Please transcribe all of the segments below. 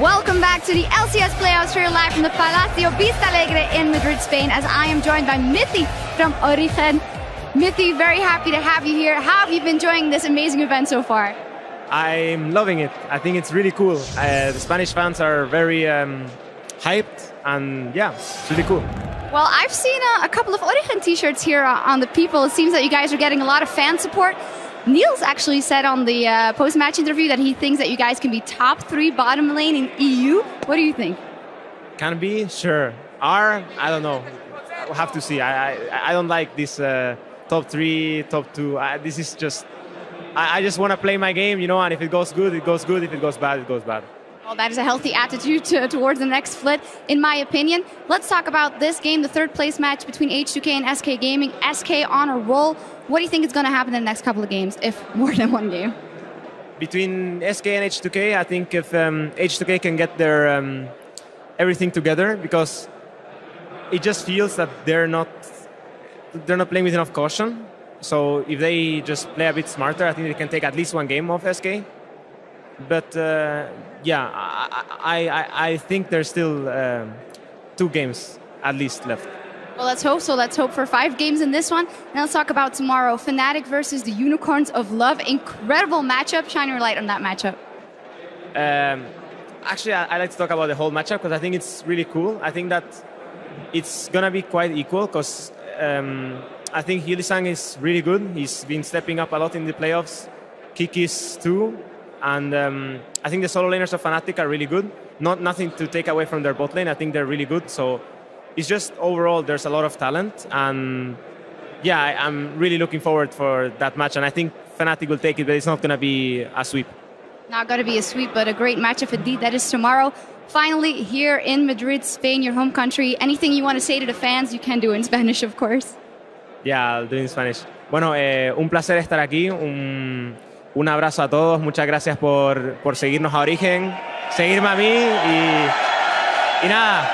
Welcome back to the LCS playoffs here live from the Palacio Vista Alegre in Madrid, Spain, as I am joined by Mithy from Origen. Mithy, very happy to have you here. How have you been enjoying this amazing event so far? I'm loving it. I think it's really cool. The Spanish fans are very hyped, and yeah, it's really cool. Well, I've seen a couple of Origen t-shirts here on the people. It seems that you guys are getting a lot of fan support. Niels actually said on the post-match interview that he thinks that you guys can be top 3 bottom lane in EU. What do you think? Can be, sure. I don't know. We'll have to see. I don't like this top 3, top 2. This is just, I just want to play my game, you know, and if it goes good, it goes good. If it goes bad, it goes bad. Well, that is a healthy attitude towards the next split, in my opinion. Let's talk about this game, the third place match between H2K and SK Gaming. SK on a roll. What do you think is going to happen in the next couple of games, if more than one game? Between SK and H2K, I think if H2K can get their everything together, because it just feels that they're not playing with enough caution. So if they just play a bit smarter, I think they can take at least one game off SK. But yeah, I think there's still 2 games at least left. Well, let's hope so. Let's hope for 5 games in this one. And let's talk about tomorrow. Fnatic versus the Unicorns of Love. Incredible matchup. Shine your light on that matchup. Actually, I like to talk about the whole matchup because I think it's really cool. I think that it's going to be quite equal because I think Hylissang is really good. He's been stepping up a lot in the playoffs. Kikis too. And I think the solo laners of Fnatic are really good. Nothing to take away from their bot lane. I think they're really good. So it's just overall there's a lot of talent. And yeah, I'm really looking forward for that match. And I think Fnatic will take it, but it's not going to be a sweep. Not going to be a sweep, but a great matchup indeed. That is tomorrow. Finally, here in Madrid, Spain, your home country. Anything you want to say to the fans, you can do in Spanish, of course. Yeah, I'll do it in Spanish. Bueno, un placer estar aquí. Un abrazo a todos, muchas gracias por seguirnos a Origen, seguirme a mí y nada.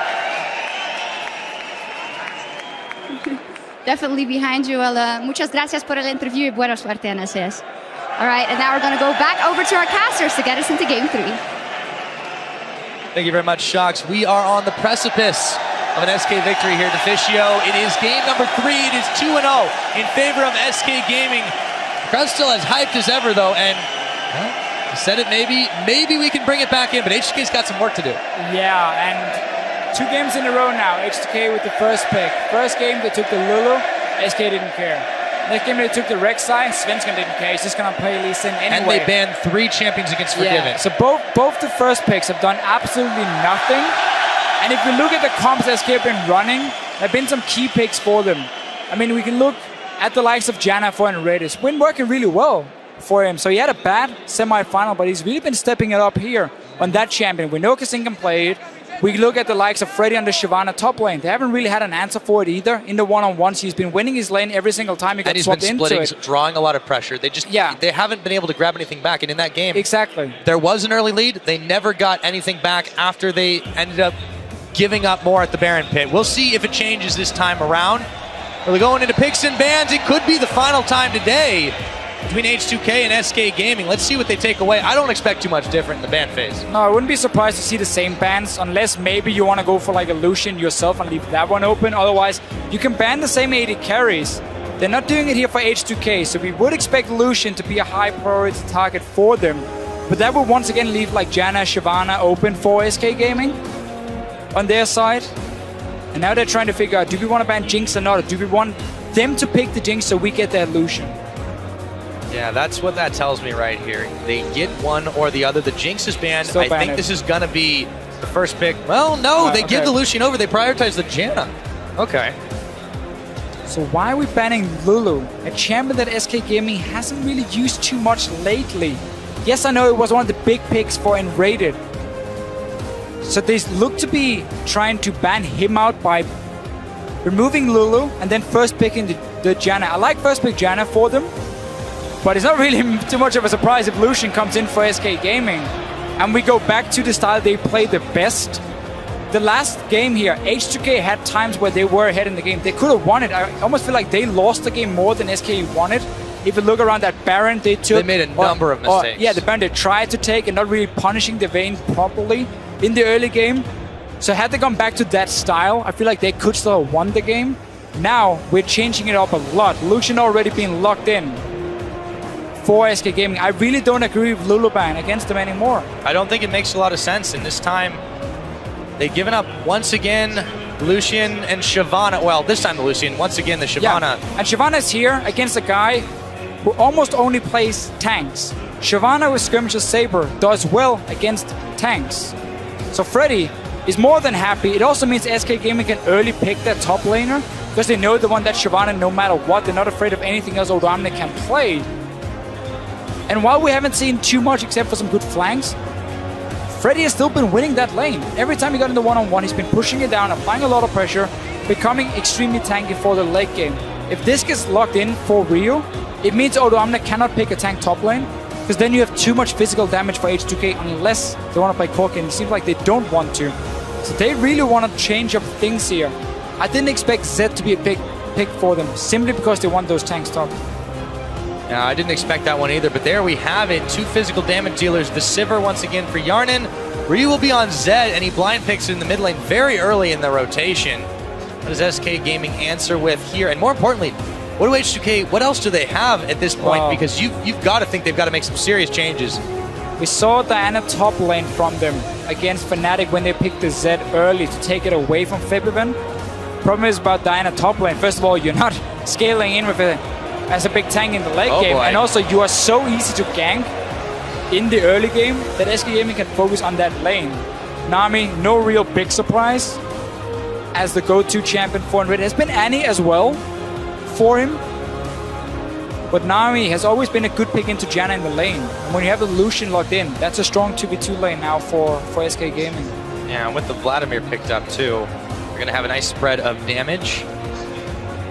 Definitely behind you. Well, muchas gracias por el interview y buena suerte en LCS. All right, and now we're going to go back over to our casters to get us into Game 3. Thank you very much, Shocks. We are on the precipice of an SK victory here at Officio. It is game number 3. It is 2-0 in favor of SK Gaming. Crowd still as hyped as ever, though, and well, I said it, maybe we can bring it back in, but H2K's got some work to do. Yeah, and 2 games in a row now, H2K with the first pick. First game, they took the Lulu, SK didn't care. Next game, they took the Rek'Sai, Svensson didn't care, he's just going to play Lee Sin anyway. And they banned 3 champions against Forgiven. Yeah, so both the first picks have done absolutely nothing. And if you look at the comps SK have been running, there have been some key picks for them. I mean, we can look at the likes of Janna for Raiders. Been working really well for him. So he had a bad semi-final, but he's really been stepping it up here on that champion. We know Kasin can play it. We look at the likes of Freddy on the Shyvana top lane. They haven't really had an answer for it either. In the one-on-ones, he's been winning his lane every single time he got swapped into it. And he's been splitting, drawing a lot of pressure. They haven't been able to grab anything back. And in that game, exactly, there was an early lead. They never got anything back after they ended up giving up more at the Baron pit. We'll see if it changes this time around. We're going into picks and bans. It could be the final time today between H2K and SK Gaming. Let's see what they take away. I don't expect too much different in the ban phase. No, I wouldn't be surprised to see the same bans, unless maybe you want to go for like a Lucian yourself and leave that one open. Otherwise, you can ban the same AD carries. They're not doing it here for H2K, so we would expect Lucian to be a high priority target for them. But that would once again leave like Janna, Shyvana open for SK Gaming on their side. And now they're trying to figure out, do we want to ban Jinx or not? Or do we want them to pick the Jinx so we get their Lucian? Yeah, that's what that tells me right here. They get one or the other. The Jinx is banned. I think this is going to be the first pick. Well, no, they give the Lucian over. They prioritize the Janna. Okay. So why are we banning Lulu? A champion that SK Gaming hasn't really used too much lately. Yes, I know it was one of the big picks for Enrated. So they look to be trying to ban him out by removing Lulu and then first picking the Janna. I like first pick Janna for them, but it's not really too much of a surprise if Lucian comes in for SK Gaming. And we go back to the style they play the best. The last game here, H2K had times where they were ahead in the game. They could have won it. I almost feel like they lost the game more than SK won it. If you look around that Baron they took... They made a number of mistakes. Yeah, the Baron they tried to take and not really punishing the Vayne properly. in the early game. So had they gone back to that style, I feel like they could still have won the game. Now we're changing it up a lot. Lucian already being locked in for SK Gaming. I really don't agree with Luluban against them anymore. I don't think it makes a lot of sense. And this time, they've given up once again. Lucian and Shyvana. Well, this time the Lucian. Once again, the Shyvana. Yeah. And Shyvana's here against a guy who almost only plays tanks. Shyvana with Skirmisher Saber does well against tanks. So Freddy is more than happy. It also means SK Gaming can early pick their top laner because they know the one that Shyvana, no matter what, they're not afraid of anything else Odoamne can play. And while we haven't seen too much except for some good flanks, Freddy has still been winning that lane. Every time he got in the one-on-one, he's been pushing it down, applying a lot of pressure, becoming extremely tanky for the late game. If this gets locked in for Rio, it means Odoamne cannot pick a tank top lane, because then you have too much physical damage for H2K unless they want to play Corkin. It seems like they don't want to. So they really want to change up things here. I didn't expect Zed to be a big pick for them, simply because they want those tanks top. Yeah, I didn't expect that one either, but there we have it. 2 physical damage dealers. The Sivir once again for Yarnan. Ryu will be on Zed, and he blind picks in the mid lane very early in the rotation. What does SK Gaming answer with here? And more importantly, what do H2K, what else do they have at this point? Because you've got to think they've got to make some serious changes. We saw Diana top lane from them against Fnatic when they picked the Zed early to take it away from Febiven. Problem is about Diana top lane. First of all, you're not scaling in with it as a big tank in the late game. Boy. And also, you are so easy to gank in the early game that SK Gaming can focus on that lane. Nami, no real big surprise as the go-to champion for Red. Has been Annie as well for him. But Nami has always been a good pick into Janna in the lane. And when you have the Lucian locked in, that's a strong 2v2 lane now for SK Gaming. Yeah, and with the Vladimir picked up too, we're going to have a nice spread of damage.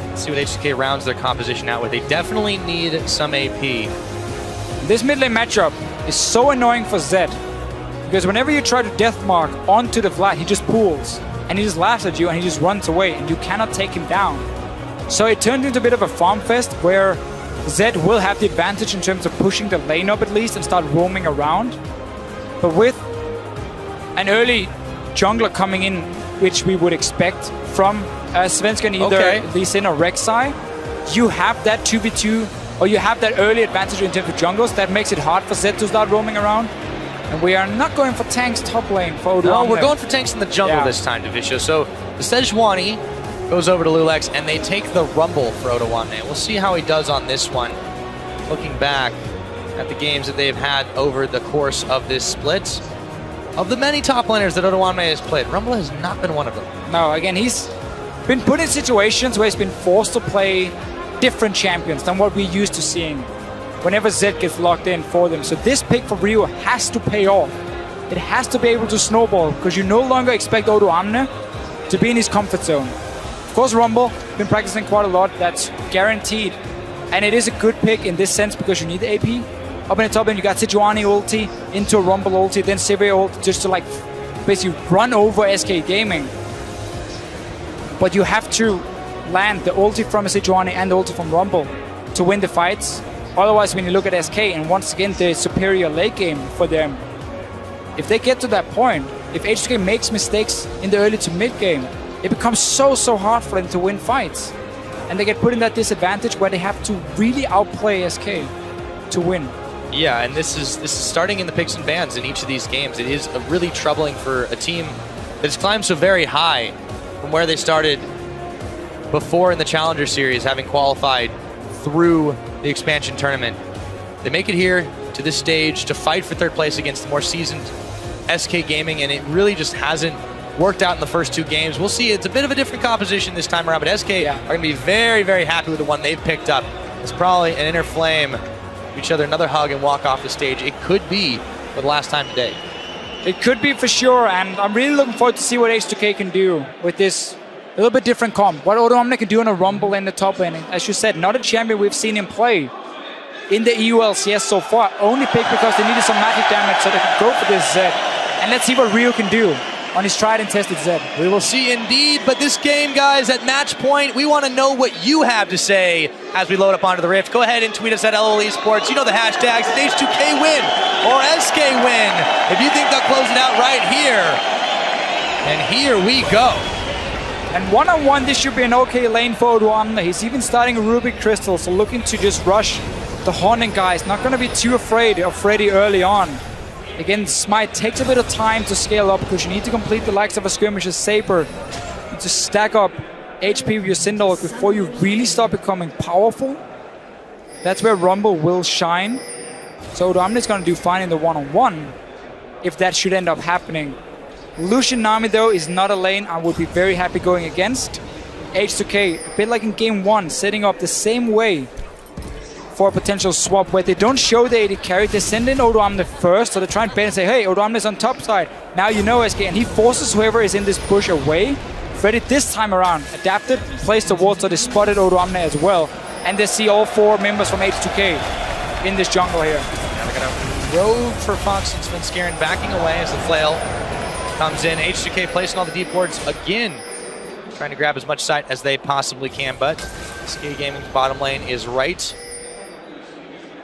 Let's see what H2K rounds their composition out with. They definitely need some AP. This mid lane matchup is so annoying for Zed. Because whenever you try to deathmark onto the Vlad, he just pulls. And he just laughs at you and he just runs away. And you cannot take him down. So it turned into a bit of a farm fest where Zed will have the advantage in terms of pushing the lane up at least and start roaming around. But with an early jungler coming in, which we would expect from Svensson, either Lee Sin or Rek'Sai, you have that 2v2, or you have that early advantage in terms of jungles. That makes it hard for Zed to start roaming around. And we are not going for tanks top lane for Odoamne. No, we're going for tanks in the jungle this time, Divisio. So the Sejuani goes over to Lulex, and they take the Rumble for Odoamne. We'll see how he does on this one. Looking back at the games that they've had over the course of this split, of the many top laners that Odoamne has played, Rumble has not been one of them. No, again, he's been put in situations where he's been forced to play different champions than what we're used to seeing whenever Zed gets locked in for them. So this pick for Rio has to pay off. It has to be able to snowball, because you no longer expect Odoamne to be in his comfort zone. Of course, Rumble, been practicing quite a lot, that's guaranteed. And it is a good pick in this sense because you need the AP. Up in the top end, you got Sejuani ulti into a Rumble ulti, then Sivir ulti just to like basically run over SK Gaming. But you have to land the ulti from a Sejuani and the ulti from Rumble to win the fights. Otherwise, when you look at SK, and once again, the superior late game for them, if they get to that point, if H2K makes mistakes in the early to mid game, it becomes so hard for them to win fights. And they get put in that disadvantage where they have to really outplay SK to win. Yeah, and this is starting in the picks and bans in each of these games. It is really troubling for a team that has climbed so very high from where they started before in the Challenger Series, having qualified through the expansion tournament. They make it here to this stage to fight for third place against the more seasoned SK Gaming, and it really just hasn't worked out in the first 2 games. We'll see. It's a bit of a different composition this time around, but SK are going to be very happy with the one they've picked up. It's probably an inner flame. Each other another hug and walk off the stage. It could be for the last time today. It could be for sure, and I'm really looking forward to see what H2K can do with this a little bit different comp. What Odoamne can do in a Rumble in the top lane. As you said, not a champion we've seen him play in the EU LCS so far. Only picked because they needed some magic damage so they could go for this Zed. And let's see what Rio can do. on his tried and tested Zed. We will see indeed, but this game, guys, at match point, we want to know what you have to say as we load up onto the Rift. Go ahead and tweet us at LOL Esports. You know the hashtags, H2K win or SK win. If you think they'll close it out right here. And here we go. And one-on-one, this should be an okay lane for Odoamne. He's even starting a Ruby Crystal, so looking to just rush the Haunting guys. Not going to be too afraid of Freddy early on. Again, Smite takes a bit of time to scale up because you need to complete the likes of a Skirmisher's Saber to stack up HP with your Syndalk before you really start becoming powerful. That's where Rumble will shine. So Odoamne is going to do fine in the one-on-one if that should end up happening. Lucian Nami, though, is not a lane I would be very happy going against. H2K, a bit like in game 1, setting up the same way for a potential swap where they don't show the AD carry, they send in Odoamne first, so they try and bait and say, hey, Odoamne's on top side. Now you know SK, and he forces whoever is in this bush away. Freddy this time around adapted, placed the wall so they spotted Odoamne as well. And they see all 4 members from H2K in this jungle here. Now they're going to rogue for Fox and Svenskeren backing away as the flail comes in. H2K placing all the deep wards again, trying to grab as much sight as they possibly can, but SK Gaming's bottom lane is right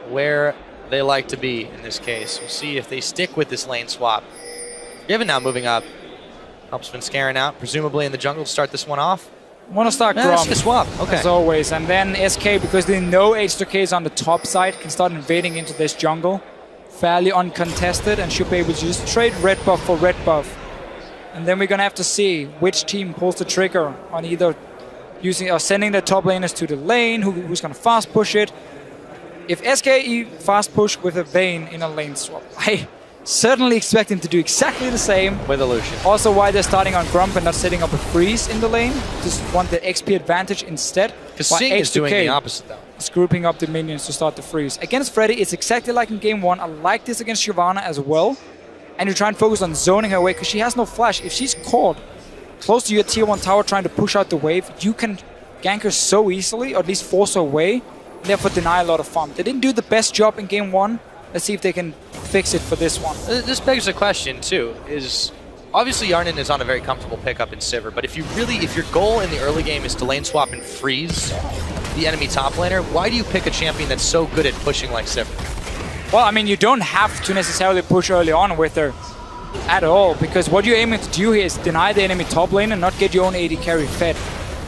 where they like to be in this case. We'll see if they stick with this lane swap. Given now moving up, helps Svenskeren out, presumably in the jungle to start this one off. Want to start Grom. Grom, Swap, okay. as always. And then SK, because they know H2K is on the top side, can start invading into this jungle fairly uncontested and should be able to just trade red buff for red buff. And then we're going to have to see which team pulls the trigger on either using or sending their top laners to the lane, who's going to fast push it. If SK fast push with a Vayne in a lane swap, I certainly expect him to do exactly the same. With a Lucian. Also why they're starting on Grump and not setting up a freeze in the lane. Just want the XP advantage instead. Because Sing is doing the opposite though. It's grouping up the minions to start the freeze. Against Freddy, it's exactly like in game 1. I like this against Shyvana as well. And you try and focus on zoning her away because she has no flash. If she's caught close to your tier 1 tower trying to push out the wave, you can gank her so easily, or at least force her away, and therefore deny a lot of farm. They didn't do the best job in game 1. Let's see if they can fix it for this one. This begs the question too, is obviously Yarnan is on a very comfortable pickup in Sivir, but if your goal in the early game is to lane swap and freeze the enemy top laner, why do you pick a champion that's so good at pushing like Sivir? Well, I mean, you don't have to necessarily push early on with her at all, because what you're aiming to do here is deny the enemy top lane and not get your own AD carry fed.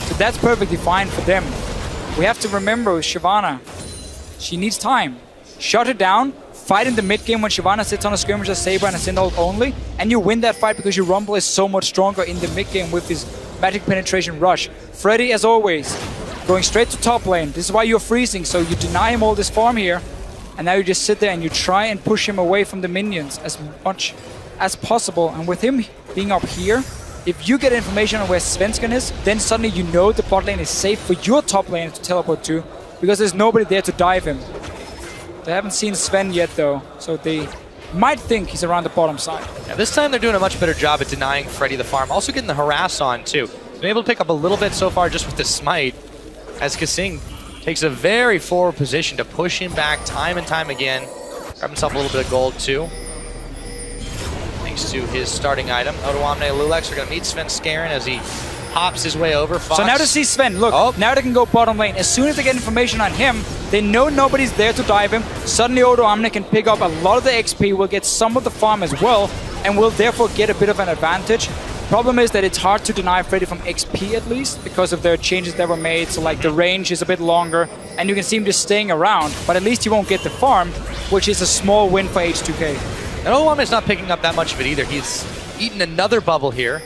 So that's perfectly fine for them. We have to remember with Shyvana, she needs time. Shut her down, fight in the mid game when Shyvana sits on a Skirmisher Saber and a Syndalk only, and you win that fight because your Rumble is so much stronger in the mid game with his magic penetration rush. Freddy, as always, going straight to top lane. This is why you're freezing, so you deny him all this farm here. And now you just sit there and you try and push him away from the minions as much as possible. And with him being up here, if you get information on where Svenskeren is, then suddenly you know the bot lane is safe for your top lane to teleport to, because there's nobody there to dive him. They haven't seen Sven yet though, so they might think he's around the bottom side. Yeah, this time they're doing a much better job at denying Freddy the farm. Also getting the harass on too. Been able to pick up a little bit so far just with the smite, as Kasing takes a very forward position to push him back time and time again. Grab himself a little bit of gold too, thanks to his starting item. Odoamne and Lulex are going to meet Svenskeren as he hops his way over. Fox. So now to see Sven, look, now they can go bottom lane. As soon as they get information on him, they know nobody's there to dive him. Suddenly Odoamne can pick up a lot of the XP, will get some of the farm as well, and will therefore get a bit of an advantage. Problem is that it's hard to deny Freddy from XP at least, because of the changes that were made. So like the range is a bit longer, and you can see him just staying around, but at least he won't get the farm, which is a small win for H2K. And Odoamne is not picking up that much of it either. He's eaten another bubble here.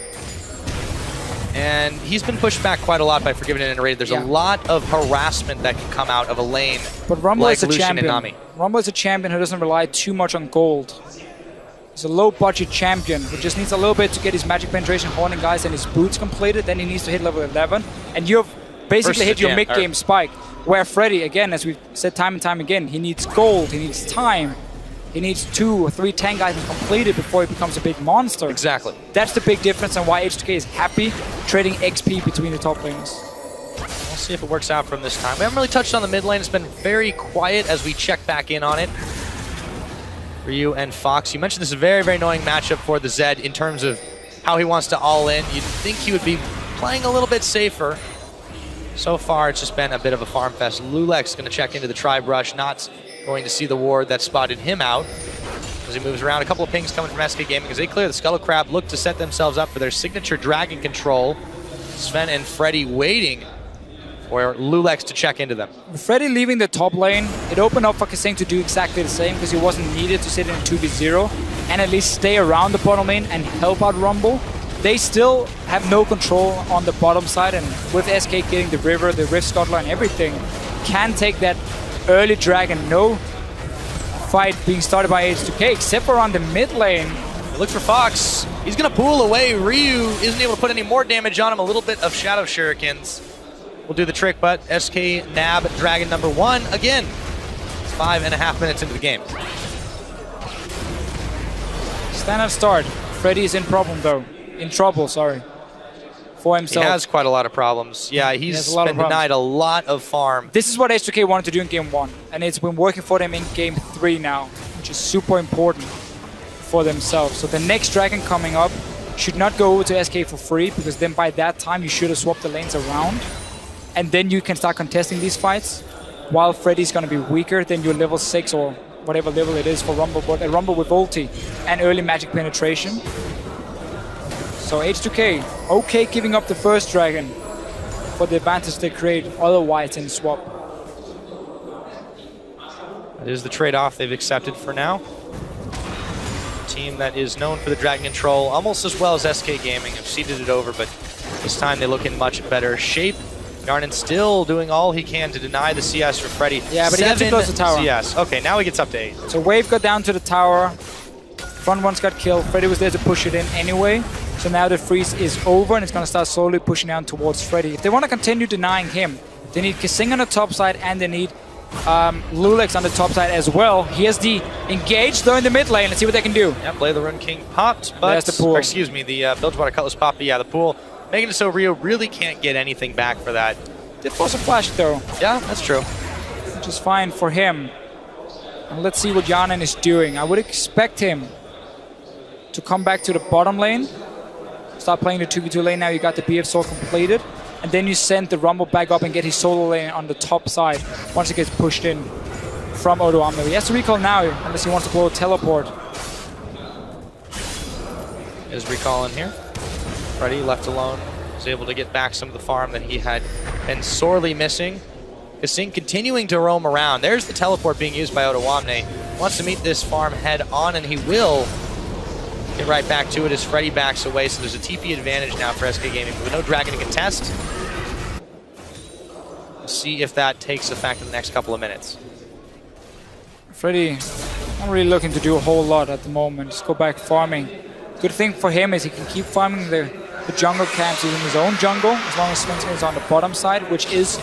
And he's been pushed back quite a lot by Forgiven and Iterated. There's a lot of harassment that can come out of a lane but Rumble like is a Lucian champion. and Nami. Rumble is a champion who doesn't rely too much on gold. He's a low-budget champion who just needs a little bit to get his magic penetration, Haunting guys, and his boots completed. Then he needs to hit level 11. And you've basically hit your mid-game spike. Where Freddy, again, as we've said time and time again, he needs gold, he needs time. He needs 2 or 3 tank items completed before he becomes a big monster. Exactly. That's the big difference and why H2K is happy trading XP between the top laners. We'll see if it works out from this time. We haven't really touched on the mid lane. It's been very quiet as we check back in on it. Ryu and Fox. You mentioned this is a very, very annoying matchup for the Zed in terms of how he wants to all in. You'd think he would be playing a little bit safer. So far, it's just been a bit of a farm fest. Lulek's going to check into the Tribe Rush, not going to see the ward that spotted him out. As he moves around, a couple of pings coming from SK Gaming as they clear the Scuttle Crab, look to set themselves up for their signature Dragon control. Sven and Freddy waiting for Lulek to check into them. With Freddy leaving the top lane, it opened up for Kasing to do exactly the same because he wasn't needed to sit in a 2v0 and at least stay around the bottom lane and help out Rumble. They still have no control on the bottom side, and with SK getting the river, the Rift Scuttler and everything, can take that early Dragon. No fight being started by H2K except for on the mid lane. Look for Fox. He's going to pull away. Ryu isn't able to put any more damage on him. A little bit of Shadow Shurikens will do the trick, but SK nab Dragon number 1 again. It's 5.5 minutes into the game. Standard start. Freddy is in trouble, sorry, for himself. He has quite a lot of problems. Yeah, he's been denied a lot of farm. This is what H2K wanted to do in game 1, and it's been working for them in game 3 now, which is super important for themselves. So the next Dragon coming up should not go over to SK for free, because then by that time you should have swapped the lanes around, and then you can start contesting these fights, while Freddy's going to be weaker than your level 6 or whatever level it is for Rumble, but a Rumble with ulti and early magic penetration. So H2K, okay giving up the first Dragon for the advantage they create otherwise in swap. That is the trade-off they've accepted for now. A team that is known for the Dragon control almost as well as SK Gaming have seeded it over, but this time they look in much better shape. Yarnan still doing all he can to deny the CS for Freddy. Yeah, but he got too close to the tower. CS. Okay, now he gets up to 8. So Wave got down to the tower. Front one's got killed. Freddy was there to push it in anyway. So now the freeze is over and it's going to start slowly pushing down towards Freddy. If they want to continue denying him, they need Kasing on the top side and they need Lulek on the top side as well. Here's the engage though in the mid lane. Let's see what they can do. Yeah, Blade of the Rune King popped, but there's the pool. Or excuse me, the Bilgewater Cutlass popped, but yeah, the pool. Making it so Rio really can't get anything back for that. Did force a flash though. Yeah, that's true. Which is fine for him. And let's see what Yarnan is doing. I would expect him to come back to the bottom lane. Start playing the 2v2 lane now. You got the BF sword completed. And then you send the Rumble back up and get his solo lane on the top side once it gets pushed in from Odoamne. He has to recall now unless he wants to blow a teleport. Is recall in here. Freddy left alone. Was able to get back some of the farm that he had been sorely missing. Kasing continuing to roam around. There's the teleport being used by Odoamne. Wants to meet this farm head on, and he will get right back to it as Freddy backs away. So there's a TP advantage now for SK Gaming with no Dragon to contest. We'll see if that takes effect in the next couple of minutes. Freddy not really looking to do a whole lot at the moment. Just go back farming. Good thing for him is he can keep farming the jungle camps using his own jungle, as long as Svenska is on the bottom side, which is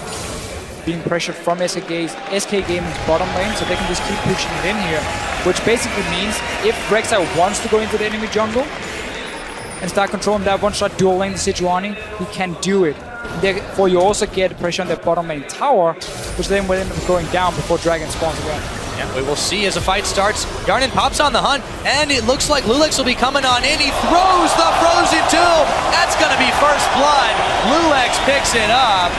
being pressured from SK Gaming's bottom lane, so they can just keep pushing it in here, which basically means if Rek'Sai wants to go into the enemy jungle and start controlling that one-shot dual lane, the Sejuani, he can do it. Therefore, you also get pressure on the bottom lane tower, which then will end up going down before Dragon spawns again. Yeah, we will see as the fight starts. Yarnan pops on the hunt, and it looks like Lulek will be coming on in. He throws the Frozen Tomb. That's going to be first blood. Lulek picks it up.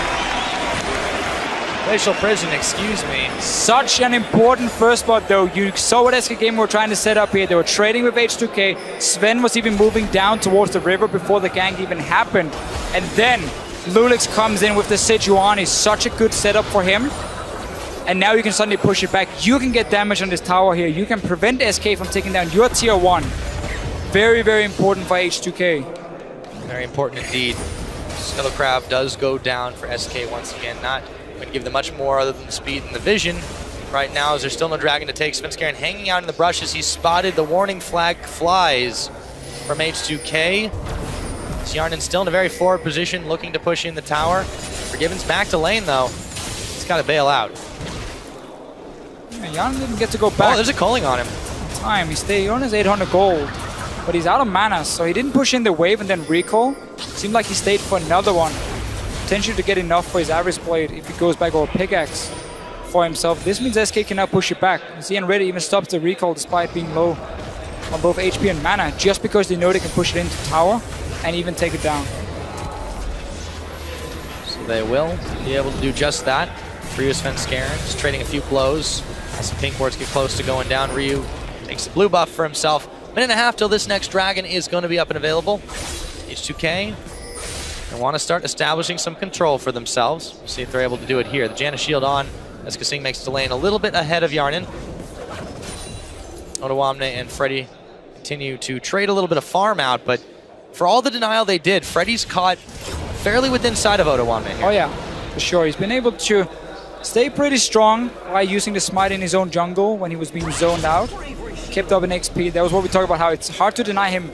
Glacial Prison, excuse me. Such an important first blood, though. You saw what SK Gaming were trying to set up here. They were trading with H2K. Sven was even moving down towards the river before the gank even happened. And then Lulek comes in with the Sejuani. Such a good setup for him. And now you can suddenly push it back. You can get damage on this tower here. You can prevent SK from taking down your tier 1. Very, very important for H2K. Very important indeed. Scuttle Crab does go down for SK once again. Not going to give them much more other than the speed and the vision. Right now, as there's still no Dragon to take, Svenska hanging out in the brushes. He's spotted. The warning flag flies from H2K. Yarnan still in a very forward position, looking to push in the tower. Forgiven's back to lane, though. He's got to bail out. Yeah, Yarnan didn't get to go back. Oh, there's a calling on him. He only has 800 gold, but he's out of mana, so he didn't push in the wave and then recall. Seemed like he stayed for another one. Potentially to get enough for his average blade if he goes back over pickaxe for himself. This means SK can now push it back. Zian Ready even stops the recall despite being low on both HP and mana just because they know they can push it into tower and even take it down. So they will be able to do just that. Ryu Svenskeren just trading a few blows as some pink wards get close to going down. Ryu takes the blue buff for himself. Minute and a half till this next dragon is going to be up and available. H2K, they want to start establishing some control for themselves. We'll see if they're able to do it here. The Janna shield on as Kasing makes the lane a little bit ahead of Yarnin. Odoamne and Freddy continue to trade a little bit of farm out, but for all the denial they did, Freddy's caught fairly within sight of Odoamne here. Oh yeah, for sure. He's been able to stay pretty strong by using the smite in his own jungle when he was being zoned out. Kept up in XP. That was what we talked about, how it's hard to deny him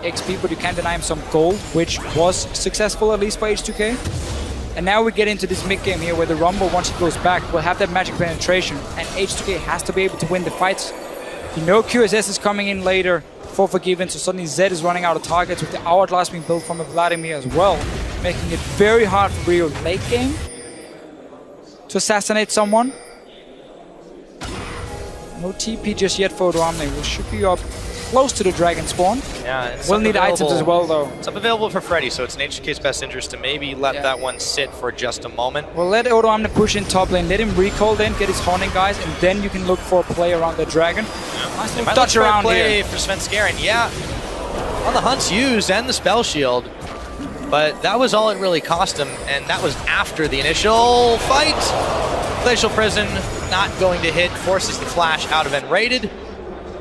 XP, but you can deny him some gold, which was successful at least for H2K. And now we get into this mid game here where the Rumble, once it goes back, will have that magic penetration, and H2K has to be able to win the fights. You know QSS is coming in later for Forgiven, so suddenly Zed is running out of targets with the Hourglass being built from a Vladimir as well, making it very hard for Rio late game to assassinate someone. No TP just yet for Odoamne. We should be up close to the dragon spawn. Yeah, we'll need items as well though. It's up available for Freddy, so it's in HK's best interest to maybe let that one sit for just a moment. We'll let Odoamne push in top lane, let him recall then, get his haunting guys, and then you can look for a play around the dragon. Yeah. Nice little touch around play here for Svenskeren. Yeah, on the hunts used and the spell shield, but that was all it really cost him, and that was after the initial fight. Glacial Prison not going to hit, forces the flash out of N-rated.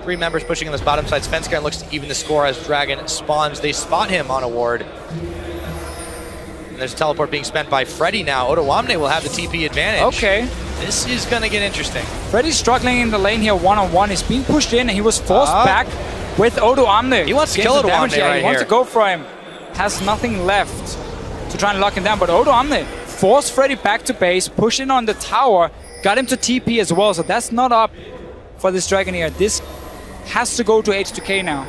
3 members pushing on this bottom side. Svenskeren looks to even the score as Dragon spawns. They spot him on a ward. And there's a teleport being spent by Freddy now. Odoamne will have the TP advantage. Okay. This is going to get interesting. Freddy's struggling in the lane here one-on-one. He's being pushed in and he was forced back with Odoamne. He wants to kill Odoamne right here. He wants to go for him. Has nothing left to try and lock him down, but Odoamne forced Freddy back to base, pushed in on the tower, got him to TP as well, so that's not up for this dragon here. This has to go to H2K now.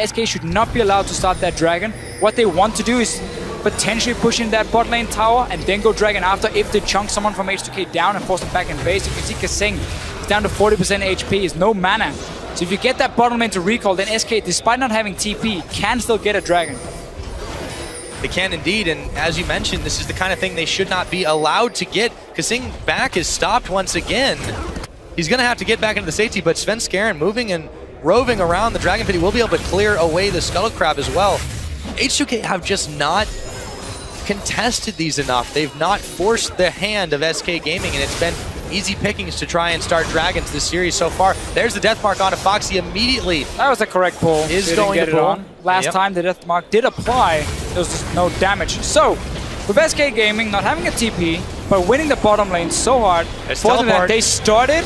SK should not be allowed to start that dragon. What they want to do is potentially push in that bot lane tower and then go dragon after if they chunk someone from H2K down and force them back in base. You can see Kasing is down to 40% HP, is no mana. So if you get that bottom lane to recall, then SK, despite not having TP, can still get a dragon. They can indeed, and as you mentioned, this is the kind of thing they should not be allowed to get. Kasing back is stopped once again. He's going to have to get back into the safety, but Svenskeren moving and roving around the Dragon Pit, he will be able to clear away the Scuttle Crab as well. H2K have just not contested these enough. They've not forced the hand of SK Gaming, and it's been easy pickings to try and start dragons this series so far. There's the death mark on Foxy immediately. That was the correct pull. Is going to pull. Last time the death mark did apply, there was just no damage. So, with SK Gaming not having a TP, but winning the bottom lane so hard, they started.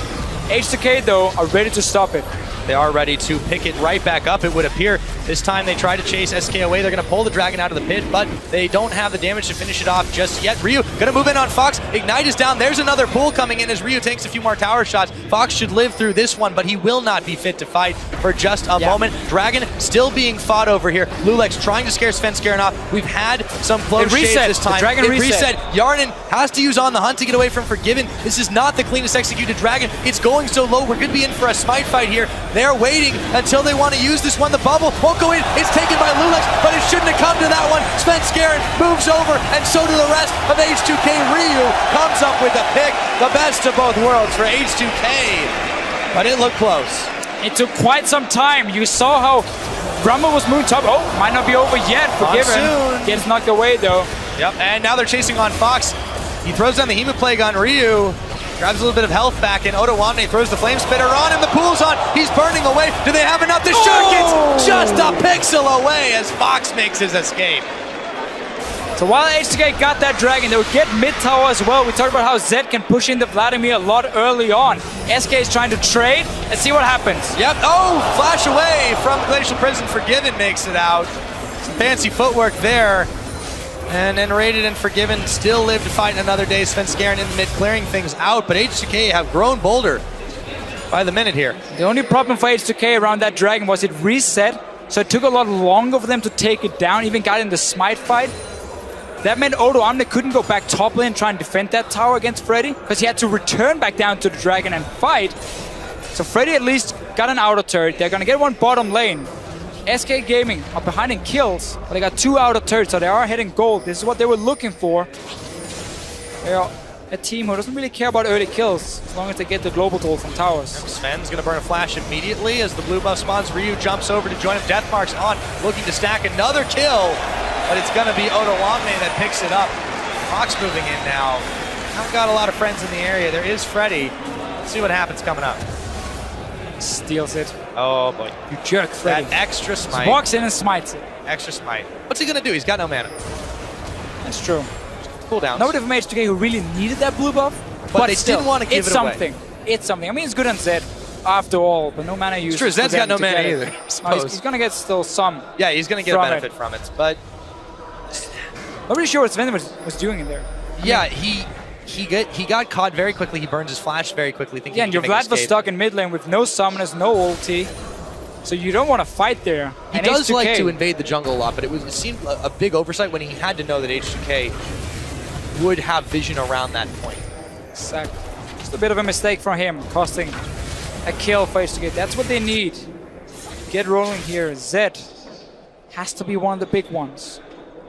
H2K though are ready to stop it. They are ready to pick it right back up, it would appear. This time they try to chase SK away. They're going to pull the dragon out of the pit, but they don't have the damage to finish it off just yet. Ryu going to move in on Fox. Ignite is down. There's another pull coming in as Ryu takes a few more tower shots. Fox should live through this one, but he will not be fit to fight for just a moment. Dragon still being fought over here. Lulex trying to scare Svenskeren off. We've had some close shades this time. The dragon reset. Yarnin has to use On the Hunt to get away from Forgiven. This is not the cleanest executed dragon. It's going so low. We're going to be in for a smite fight here. They're waiting until they want to use this one. The bubble won't go in. It's taken by Lulex, but it shouldn't have come to that one. Svenskeren moves over, and so do the rest of H2K. Ryu comes up with the pick. The best of both worlds for H2K. But it looked close. It took quite some time. You saw how Rumble was moving top. Oh, might not be over yet. Forgiven. Gets knocked away though. Yep, and now they're chasing on Fox. He throws down the Hemoplague on Ryu. Grabs a little bit of health back, and Odoamne throws the Flame Spitter on him. The pool's on. He's burning away. Do they have enough? The shark gets just a pixel away as Fox makes his escape. So while H2K got that dragon, they would get mid tower as well. We talked about how Zed can push in the Vladimir a lot early on. SK is trying to trade. Let's see what happens. Yep. Oh, flash away from Glacial Prison. Forgiven makes it out. Some fancy footwork there. And then Rated and Forgiven still live to fight another day. Svenskeren in the mid clearing things out, but H2K have grown bolder by the minute here. The only problem for H2K around that dragon was it reset, so it took a lot longer for them to take it down, even got in the smite fight. That meant Odoamne couldn't go back top lane and try and defend that tower against Freddy, because he had to return back down to the dragon and fight. So Freddy at least got an outer turret. They're going to get one bottom lane. SK Gaming are behind in kills, but they got 2 outer turrets, so they are hitting gold. This is what they were looking for. They are a team who doesn't really care about early kills, as long as they get the global toll from towers. Sven's going to burn a flash immediately as the blue buff spawns. Ryu jumps over to join him. Deathmark's on, looking to stack another kill, but it's going to be Otawame that picks it up. Fox moving in now. Not got a lot of friends in the area. There is Freddy. Let's see what happens coming up. Steals it. Oh boy. You jerk, Freddy. That extra smite. Walks in and smites it. Extra smite. What's he going to do? He's got no mana. That's true. Cooldowns. Nobody from H2K who really needed that blue buff, but they still, didn't want to give it away. It's something. I mean, it's good on Zed after all, but no mana use. It's true, Zed's got no mana either. No, he's going to get still some. Yeah, he's going to get a benefit from it, but not really sure what Sven was doing in there. He got caught very quickly. He burns his flash very quickly, thinking. Yeah, and your Vlad was stuck in mid lane with no summoners, no ulti, so you don't want to fight there. He does like to invade the jungle a lot, but it seemed a big oversight when he had to know that H2K would have vision around that point. Exactly. Just a bit of a mistake from him, costing a kill for H2K. That's what they need. Get rolling here. Zed has to be one of the big ones,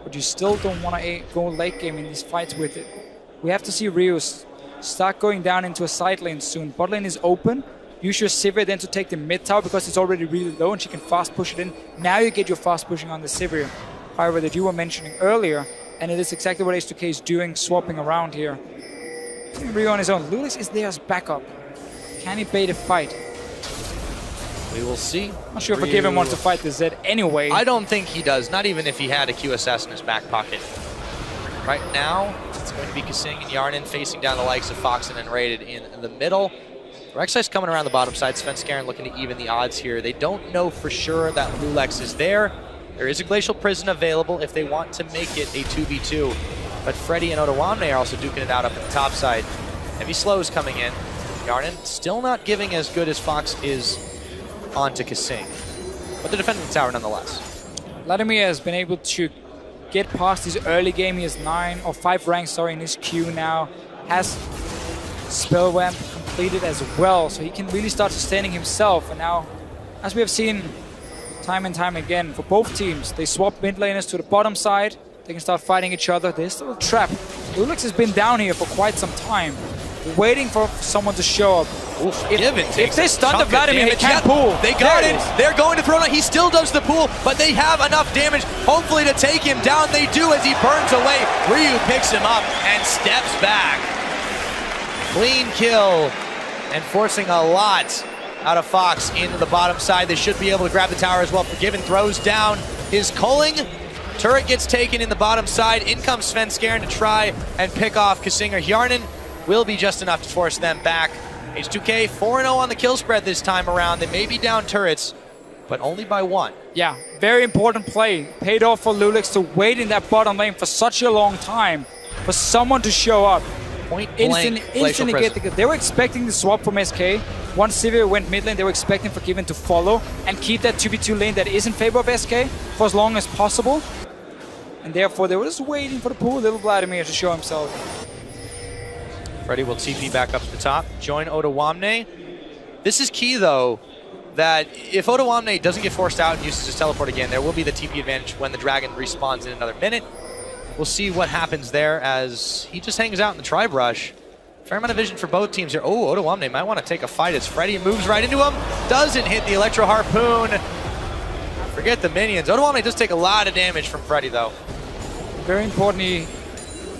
but you still don't want to go late game in these fights with it. We have to see Ryu start going down into a side lane soon. Bot lane is open. Use your Sivir then to take the mid tower because it's already really low and she can fast push it in. Now you get your fast pushing on the Sivir. However, that you were mentioning earlier, and it is exactly what H2K is doing, swapping around here. Ryu on his own. Lulix is there as backup. Can he bait a fight? We will see. Not sure if Forgiven wants to fight the Zed anyway. I don't think he does, not even if he had a QSS in his back pocket. Right now, it's going to be Kasing and Yarnin facing down the likes of Foxen and Rated in the middle. Rek'Sai's coming around the bottom side. Svenskeren looking to even the odds here. They don't know for sure that Lulex is there. There is a Glacial Prison available if they want to make it a 2v2. But Freddy and Otawame are also duking it out up at the top side. Heavy slows coming in. Yarnin still not giving as good as Fox is onto Kasing. But they're defending the tower nonetheless. Vladimir has been able to get past his early game. He has 5 ranks in his queue now. Has Spell Ramp completed as well, so he can really start sustaining himself. And now, as we have seen time and time again for both teams, they swap mid laners to the bottom side. They can start fighting each other. There's still a trap. Lulix has been down here for quite some time, waiting for someone to show up. Oof, if they stun the Vladimir, he can't pull. They got it. They're going to throw it. He still does the pull, but they have enough damage, hopefully, to take him down. They do as he burns away. Ryu picks him up and steps back. Clean kill and forcing a lot out of Fox into the bottom side. They should be able to grab the tower as well. Forgiven throws down his culling. Turret gets taken in the bottom side. In comes Svenskeren to try and pick off Kasinger. Yarnin will be just enough to force them back. H2K 4-0 on the kill spread this time around. They may be down turrets, but only by 1. Yeah, very important play. Paid off for Lulix to wait in that bottom lane for such a long time for someone to show up. Instantly get the kill. They were expecting the swap from SK. Once Sivir went mid lane, they were expecting Forgiven to follow and keep that 2v2 lane that is in favor of SK for as long as possible. And therefore, they were just waiting for the poor little Vladimir to show himself. Freddy will TP back up to the top, join Otawame. This is key, though, that if Otawame doesn't get forced out and uses his teleport again, there will be the TP advantage when the dragon respawns in another minute. We'll see what happens there as he just hangs out in the tribe rush. Fair amount of vision for both teams here. Oh, Otawame might want to take a fight as Freddy moves right into him. Doesn't hit the Electro Harpoon. Forget the minions. Otawame does take a lot of damage from Freddy, though. Very importantly,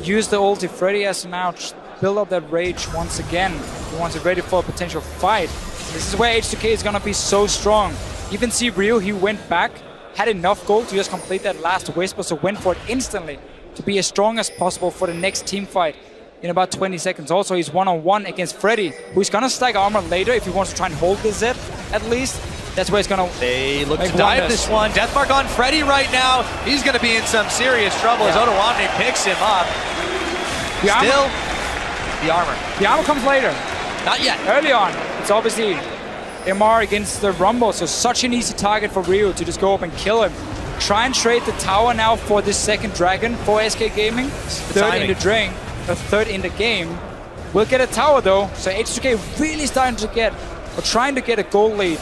use the ulti. Freddy has to now build up that rage once again. He wants it ready for a potential fight. This is where H2K is going to be so strong. You can see Ryu, he went back, had enough gold to just complete that last whisper, so went for it instantly to be as strong as possible for the next team fight in about 20 seconds. Also, he's one-on-one against Freddy, who's going to stack armor later if he wants to try and hold the Zed at least. That's where he's going to They look to dive this one. Deathmark on Freddy right now. He's going to be in some serious trouble as Otawame picks him up. Still, the armor. The armor comes later. Not yet. Early on, it's obviously MR against the Rumble, so such an easy target for Ryu to just go up and kill him. Try and trade the tower now for this second dragon for SK Gaming. Third in the third in the game. We'll get a tower though, so H2K really starting to get Or trying to get a gold lead.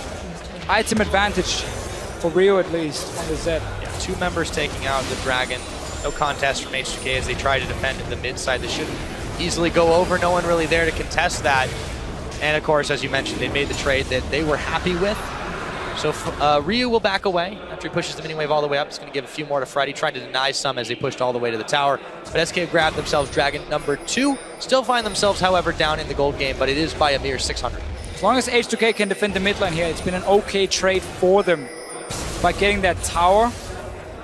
Item advantage for Rio at least on the Zed. Yeah, 2 members taking out the Dragon. No contest from H2K as they try to defend the mid side. They should easily go over. No one really there to contest that. And of course, as you mentioned, they made the trade that they were happy with. So Ryu will back away after he pushes the mini wave all the way up. He's going to give a few more to Freddy, trying to deny some as they pushed all the way to the tower. But SK have grabbed themselves Dragon number 2. Still find themselves, however, down in the gold game, but it is by a mere 600. As long as H2K can defend the mid lane here, it's been an okay trade for them by getting that tower.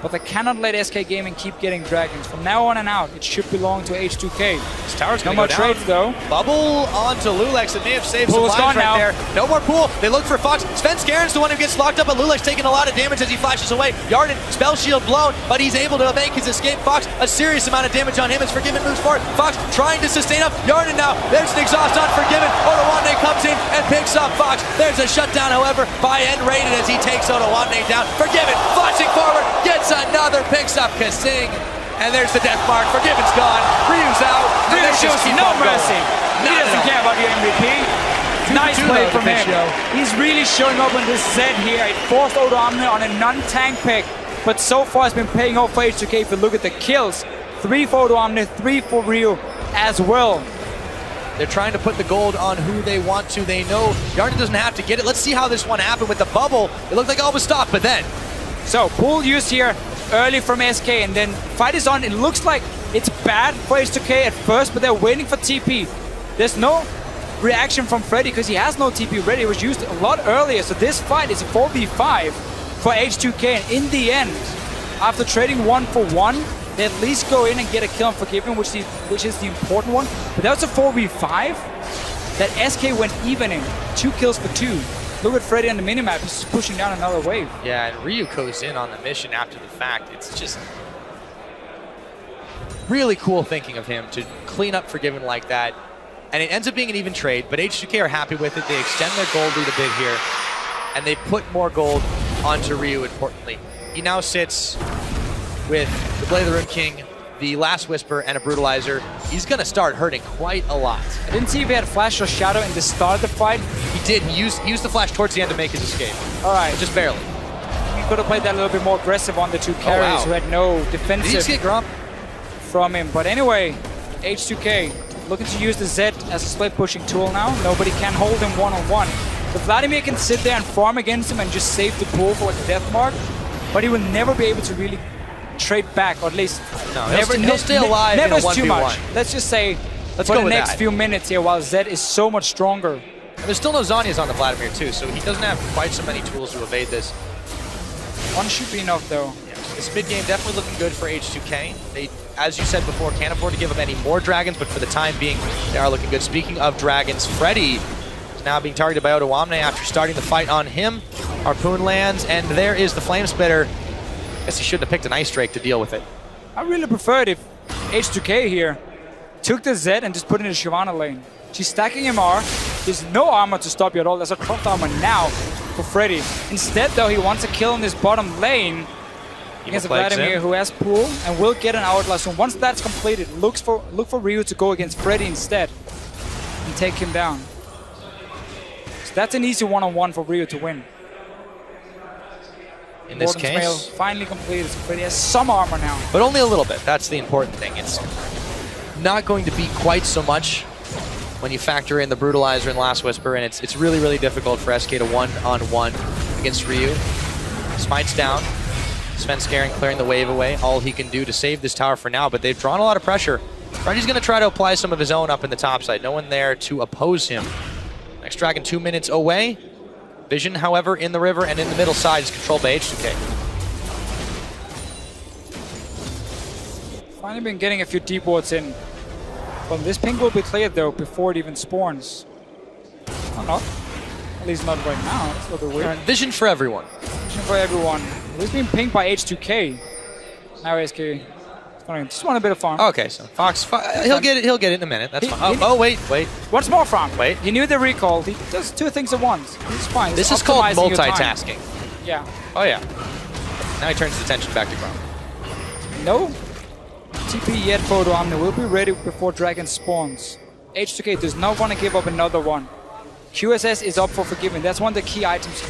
But they cannot let SK Gaming keep getting dragons. From now on and out, it should belong to H2K. This tower's going no to go more down. trades though. Bubble onto Lulex. It may have saved some Pool's lives gone right now. there. No more pool. They look for Fox. Sven Skaren's the one who gets locked up, but Lulex taking a lot of damage as he flashes away. Yarden, spell shield blown, but he's able to make his escape. Fox, a serious amount of damage on him as Forgiven moves forward. Fox trying to sustain up. Yarden now. There's an exhaust on Forgiven. Otawande comes in and picks up Fox. There's a shutdown, however, by N-Rated as he takes Otawande down. Forgiven flashing forward, gets another, picks up Kasing, and there's the death mark. Forgiven's gone. Ryu's out. Ryu shows no mercy. He Not doesn't care about the MVP. Nice play from him. Show. He's really showing up on this Zed here. It forced Otawande on a non-tank pick, but so far it's been paying off for H2K. If you look at the kills, 3 for Otawande, 3 for Ryu as well. They're trying to put the gold on who they want to. They know Yarden doesn't have to get it. Let's see how this one happened with the bubble. It looked like all was stopped, but then. So, pool used here early from SK, and then fight is on. It looks like it's bad for H2K at first, but they're waiting for TP. There's no reaction from Freddy because he has no TP ready. It was used a lot earlier, so this fight is a 4v5 for H2K, and in the end, after trading 1 for 1, they at least go in and get a kill on Forgiven, which is the important one. But that was a 4v5 that SK went even in. 2 kills for 2. Look at Freddy on the minimap, he's just pushing down another wave. Yeah, and Ryu goes in on the mission after the fact. It's just really cool thinking of him to clean up Forgiven like that. And it ends up being an even trade, but H2K are happy with it. They extend their gold lead a bit here, and they put more gold onto Ryu, importantly. He now sits with the Blade of the Rune King, the Last Whisper, and a Brutalizer. He's going to start hurting quite a lot. I didn't see if he had Flash or Shadow in the start of the fight. He did. He used the Flash towards the end to make his escape. All right. Just barely. He could have played that a little bit more aggressive on the 2 carries who had no Did he defensive just get Grump? from him. But anyway, H2K looking to use the Zed as a split pushing tool now. Nobody can hold him one-on-one. But Vladimir can sit there and farm against him and just save the pool for a death mark. But he will never be able to really trade back, or at least no, he'll stay alive never in a 1v1. too much. Let's just say Let's for go the with next that. few minutes here, while Zed is so much stronger. And there's still no Zhonya's on the Vladimir too, so he doesn't have quite so many tools to evade this. 1 should be enough though. Yeah, this mid game definitely looking good for H2K. They, as you said before, can't afford to give up any more dragons, but for the time being, they are looking good. Speaking of dragons, Freddy is now being targeted by Otawande after starting the fight on him. Harpoon lands, and there is the Flame Spitter. I guess he shouldn't have picked an Ice Drake to deal with it. I really prefer it if H2K here took the Zed and just put it in the Shyvana lane. She's stacking MR. There's no armor to stop you at all. There's a cloth armor now for Freddy. Instead, though, he wants a kill in this bottom lane against Vladimir, who has pool and will get an Outlast. So once that's completed, look for Ryu to go against Freddy instead and take him down. So that's an easy one-on-one for Ryu to win. In this Gordon's mail case, finally completed, so Freddy has some armor now. but only a little bit. That's the important thing. It's not going to be quite so much when you factor in the Brutalizer and Last Whisper, and it's really, really difficult for SK to one-on-one against Ryu. Smite's down. Sven Skaring clearing the wave away. All he can do to save this tower for now, but they've drawn a lot of pressure. Freddy's going to try to apply some of his own up in the top side. No one there to oppose him. Next Dragon 2 minutes away. Vision, however, in the river and in the middle side is controlled by H2K. Finally been getting a few deep wards in. Well, this ping will be cleared though before it even spawns. Or not. At least not right now. It's a little bit weird. Vision for everyone. Vision for everyone. He's being pinged by H2K. Now SK just want a bit of farm. Okay, so Fox, he'll get it in a minute. That's fine. Oh, wait. What's more farm? Wait. He knew the recall. He does 2 things at once. He's fine. This He's is called optimizing your time. multitasking. Yeah. Oh, yeah. Now he turns his attention back to Grump. No TP yet for Otawande. Will be ready before Dragon spawns. H2K does not want to give up another one. QSS is up for Forgiven. That's one of the key items.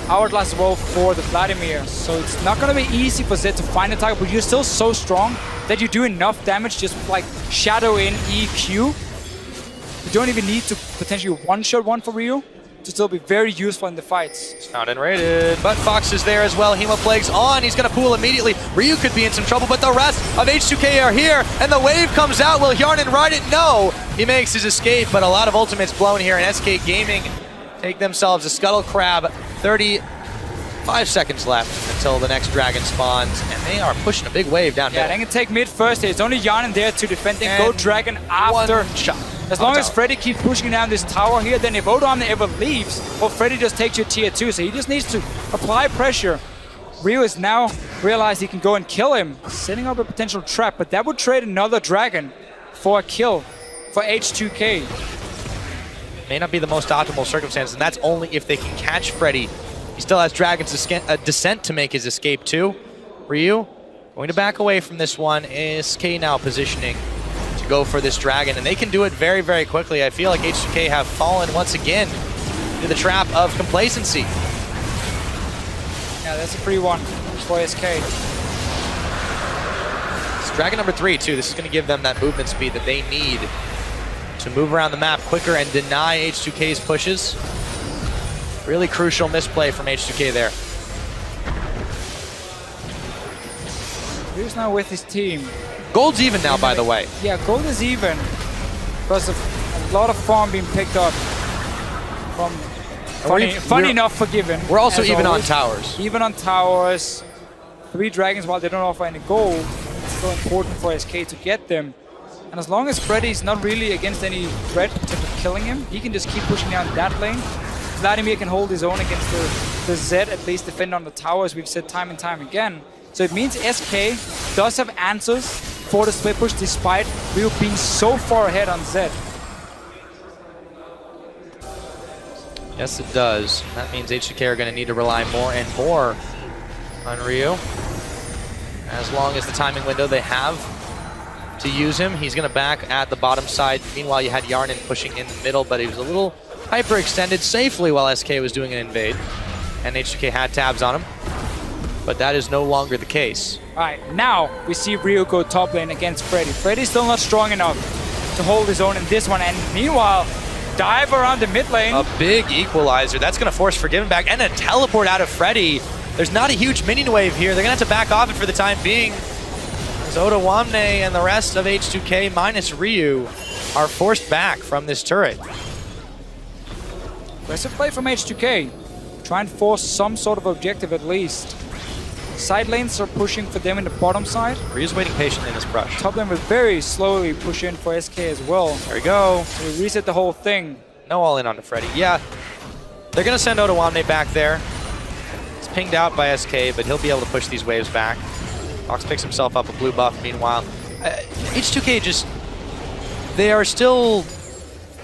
Hourglass as well for the Vladimir. So it's not going to be easy for Zed to find the target, but you're still so strong that you do enough damage just like Shadow in EQ. You don't even need to potentially one-shot one for Ryu to still be very useful in the fights. It's found and raided, but Fox is there as well. Hemoplague's on, he's gonna pool immediately. Ryu could be in some trouble, but the rest of H2K are here, and the wave comes out. Will Hjarnan ride it? No! He makes his escape, but a lot of ultimates blown here, and SK Gaming take themselves a Scuttle Crab. 35 seconds left until the next dragon spawns, and they are pushing a big wave down here. Yeah, they can take mid first. There's only Hjarnan there to defend and go dragon after. One shot. As long as Freddy keeps pushing down this tower here, then if Odoamne ever leaves, well, Freddy just takes your tier 2, so he just needs to apply pressure. Ryu has now realized he can go and kill him, setting up a potential trap, but that would trade another dragon for a kill for H2K. May not be the most optimal circumstances, and that's only if they can catch Freddy. He still has Dragon's Descent to make his escape too. Ryu going to back away from this one. SK now positioning to go for this dragon, and they can do it very, very quickly. I feel like H2K have fallen once again into the trap of complacency. Yeah, that's a free one for SK. It's dragon number 3 too. This is going to give them that movement speed that they need to move around the map quicker and deny H2K's pushes. Really crucial misplay from H2K there. Ryu's now with his team. Gold's even now, by the way. Yeah, gold is even because of a lot of farm being picked up from funny enough Forgiven. We're also even always. on towers. Even on towers. 3 dragons, while they don't offer any gold, it's still important for SK to get them. And as long as Freddy's not really against any threat in terms of killing him, he can just keep pushing down that lane. Vladimir can hold his own against the Zed, at least defend on the towers, we've said time and time again. So it means SK does have answers for the split push despite Ryu being so far ahead on Zed. Yes, it does. That means H2K are going to need to rely more and more on Ryu. As long as the timing window they have to use him, he's going to back at the bottom side. Meanwhile, you had Hjarnan pushing in the middle, but he was a little hyperextended safely while SK was doing an invade. And H2K had tabs on him, but that is no longer the case. All right, now we see Ryu go top lane against Freddy. Freddy's still not strong enough to hold his own in this one, and meanwhile, dive around the mid lane. A big equalizer. That's going to force Forgiven back, and a teleport out of Freddy. There's not a huge minion wave here. They're going to have to back off it for the time being. As Odoamne and the rest of H2K minus Ryu are forced back from this turret. Aggressive play from H2K. Try and force some sort of objective at least. Side lanes are pushing for them in the bottom side. Ryu's waiting patiently in this brush. Top lane will very slowly push in for SK as well. There we go. So we reset the whole thing. No all in onto Freddy. Yeah, they're going to send Odoamne back there. It's pinged out by SK, but he'll be able to push these waves back. Fox picks himself up a blue buff. Meanwhile, H2K just, they are still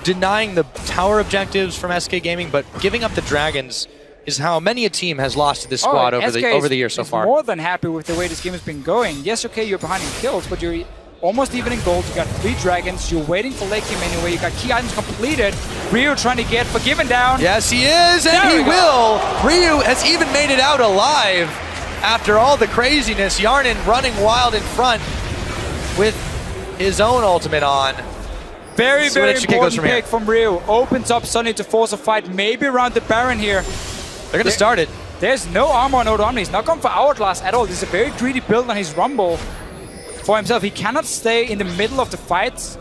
denying the tower objectives from SK Gaming, but giving up the dragons is how many a team has lost to this squad over the year so far. More than happy with the way this game has been going. Yes, okay, you're behind in kills, but you're almost even in gold. You got 3 dragons. You're waiting for late game anyway. You got key items completed. Ryu trying to get Forgiven down. Yes, he is, and he will. Ryu has even made it out alive after all the craziness. Hjarnan running wild in front with his own ultimate on. Very, very important pick from Ryu. Opens up suddenly to force a fight, maybe around the Baron here. They're going to start it. There's no armor on Odoamne. He's not going for Hourglass at all. This is a very greedy build on his Rumble for himself. He cannot stay in the middle of the fights.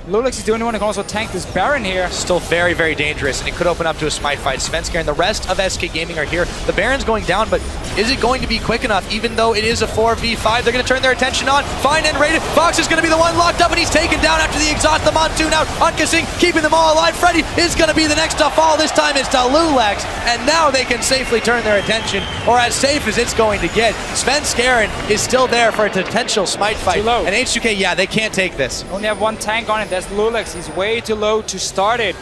Lulex is the only one who can also tank this Baron here. Still very, very dangerous, and it could open up to a smite fight. Svenskar and the rest of SK Gaming are here. The Baron's going down, but is it going to be quick enough? Even though it is a 4v5, they're going to turn their attention on. Find and raided. Fox is going to be the one locked up, and he's taken down after the exhaust. The Monsoon out. Unkissing, keeping them all alive. Freddy is going to be the next to fall. This time it's to Lulex, and now they can safely turn their attention, or as safe as it's going to get. Svenskar is still there for a potential smite fight. And H2K, yeah, they can't take this. Only have 1 tank on it. That's Lulex. He's way too low to start it.